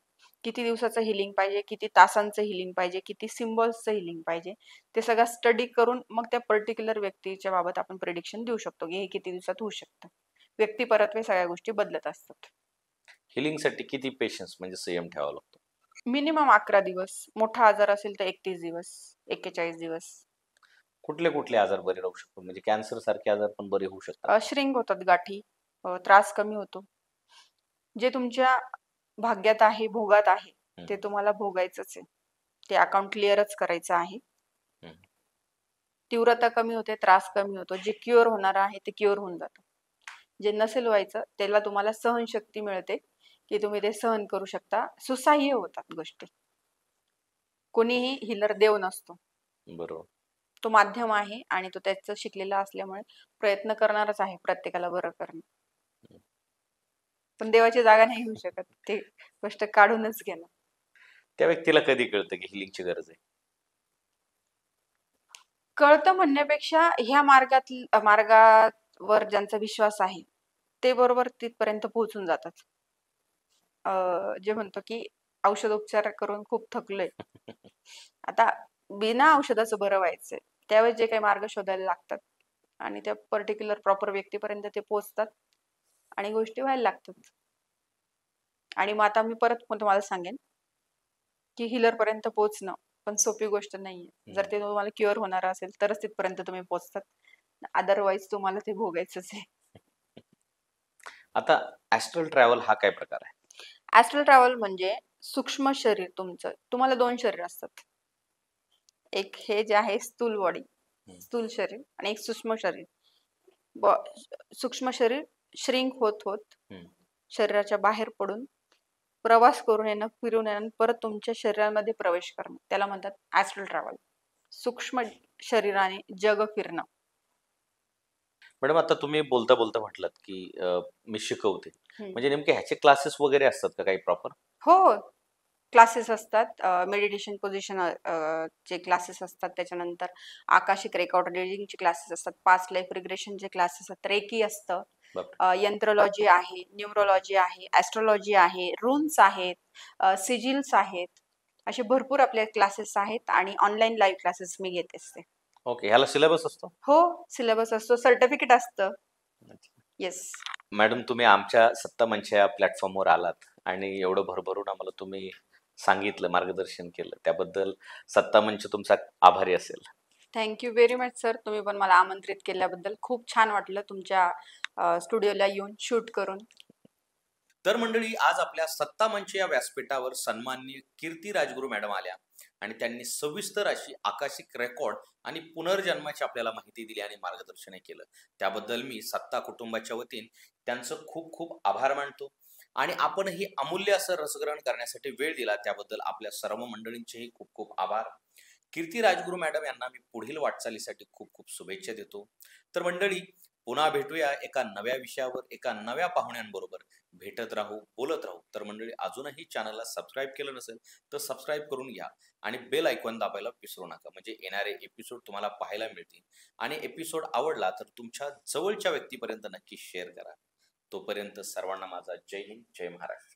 किती दिवसाचं हिलिंग पाहिजे, किती तासांचं हिलिंग पाहिजे, किती सिम्बॉल्सचं हिलिंग पाहिजे, ते सगळं स्टडी करून मग त्या पर्टिक्युलर व्यक्तीच्या बाबत आपण प्रेडिक्शन देऊ शकतो की हे किती दिवसात होऊ शकतं. व्यक्ती परत्वे सगळ्या गोष्टी बदलत असतात. हिलिंगसाठी किती पेशन्स म्हणजे संयम ठेवावा लागतो? मिनिमम 11 दिवस, मोठा आजार असेल तर 31 दिवस, 41 दिवस. कुठले कुठले आजार बरे राहू शकतो? म्हणजे कॅन्सर सारखे आजार पण बरे होऊ शकतात? श्रिंक होतात गाठी, त्रास कमी होतो. जे तुमच्या भाग्यात आहे, भोगात आहे, ते तुम्हाला भोगायचंच आहे, ते अकाउंट क्लिअरच करायचं आहे. तीव्रता कमी होते, त्रास कमी होतो. जे क्युअर होणार आहे ते क्युअर होऊन जातं. जे नसेल व्हायचं त्याला तुम्हाला सहनशक्ती मिळते की तुम्ही ते सहन करू शकता, सुसह्य होतात गोष्टी. कोणीही हिलर देव नसतो, बरोबर, तो माध्यम आहे आणि तो त्याचं शिकलेला असल्यामुळे प्रयत्न करणारच आहे प्रत्येकाला बरं करणं. पण देवाची जागा नाही घेऊ शकत, ते गोष्ट काढूनच घेणं. त्या व्यक्तीला कधी कळतं की हिलिंगची गरज आहे? कळतं म्हणण्यापेक्षा ह्या मार्गावर ज्यांचा विश्वास आहे ते बरोबर तिथपर्यंत पोहोचून जातात. जे म्हणतो की औषधोपचार करून खूप थकलोय, आता बिना औषधाचं बरं व्हायचंय, त्यावेळेस जे काही मार्ग शोधायला लागतात आणि त्या पर्टिक्युलर प्रॉपर व्यक्तीपर्यंत ते पोहोचतात आणि गोष्टी व्हायला लागतात. आणि मग आता मी परत तुम्हाला सांगेन की हिलर पर्यंत पोहोचणं पण सोपी गोष्ट नाहीये. जर ते तुम्हाला क्युअर होणार असेल तरच तिथपर्यंत तुम्ही पोहोचतात, अदरवाईज तुम्हाला ते भोगायचंच आहे. आता ऍस्ट्रल ट्रॅव्हल हा काय प्रकार आहे? ऍस्ट्रल ट्रॅव्हल म्हणजे सूक्ष्म शरीर तुमचं, तुम्हाला 2 शरीर असतात. एक हे जे आहे स्थूल बॉडी, स्थूल शरीर, आणि एक सूक्ष्म शरीर. सूक्ष्म शरीर श्रिंक होत होत शरीराच्या बाहेर पडून प्रवास करून येणं, फिरून येणं, परत तुमच्या शरीरामध्ये प्रवेश करणं, त्याला म्हणतात ऍस्ट्रल ट्रॅव्हल. सूक्ष्म शरीराने जग फिरणं. मॅडम, आता तुम्ही बोलता बोलता म्हटलात की मी शिकवते, म्हणजे नेमके ह्याचे क्लासेस वगैरे असतात का काही प्रॉपर? हो, क्लासेस असतात. मेडिटेशन पोझिशन चे क्लासेस असतात, त्याच्यानंतर आकाशिक रेकॉर्ड रिडिंगचे क्लासेस असतात, पास्ट लाईफ रिग्रेशनचे क्लासेस असतात, रेकी असतं, यंत्रॉलॉजी आहे, न्यूमरोलॉजी आहे, ऍस्ट्रोलॉजी आहे, रून्स आहेत, सिजिल्स आहेत, असे भरपूर आपले क्लासेस आहेत आणि ऑनलाईन लाईव्ह क्लासेस मी घेत असते. ओके, ह्याला सिलेबस असतो? हो, सिलेबस असतो, सर्टिफिकेट असतं. येस मॅडम, तुम्ही आमच्या सत्तामंच या प्लॅटफॉर्मवर आलात आणि एवढं भरभरून आम्हाला तुम्ही सांगितलं, मार्गदर्शन केलं, त्याबद्दल सत्तामंच तुमचा आभारी असेल. थँक्यू व्हेरी मच सर, तुम्ही पण मला आमंत्रित केल्याबद्दल. खूप छान वाटलं तुमच्या स्टुडिओला येऊन शूट करून. तर मंडळी, आज आपल्या सत्तामंच या व्यासपीठावर सन्माननीय कीर्ती राजगुरू मॅडम आल्या आणि त्यांनी सविस्तर अशी आकाशिक रेकॉर्ड आणि पुनर्जन्माची आपल्याला माहिती दिली आणि मार्गदर्शन केलं. त्याबद्दल मी सत्ता कुटुंबाच्या वतीने त्यांचं खूप खूप आभार मानतो आणि आपणही अमूल्य असं रसग्रहण करण्यासाठी वेळ दिला त्याबद्दल आपल्या सर्व मंडळींचेही खूप खूप आभार. कीर्ती राजगुरू मॅडम यांना मी पुढील वाटचालीसाठी खूप खूप शुभेच्छा देतो. तर मंडळी, पुन्हा भेटूया एका नव्या विषयावर, एका नव्या पाहुण्यांबरोबर. भेटत राहू, बोलत राहू. तर मंडळी, अजूनही चॅनलला सबस्क्राईब केलं नसेल तर सबस्क्राईब करून घ्या आणि बेल आयकॉन दाबायला विसरू नका, म्हणजे येणारे एपिसोड तुम्हाला पाहायला मिळतील. आणि एपिसोड आवडला तर तुमच्या जवळच्या व्यक्तीपर्यंत नक्की शेअर करा. तोपर्यंत सर्वांना माझा जय हिंद, जय महाराष्ट्र.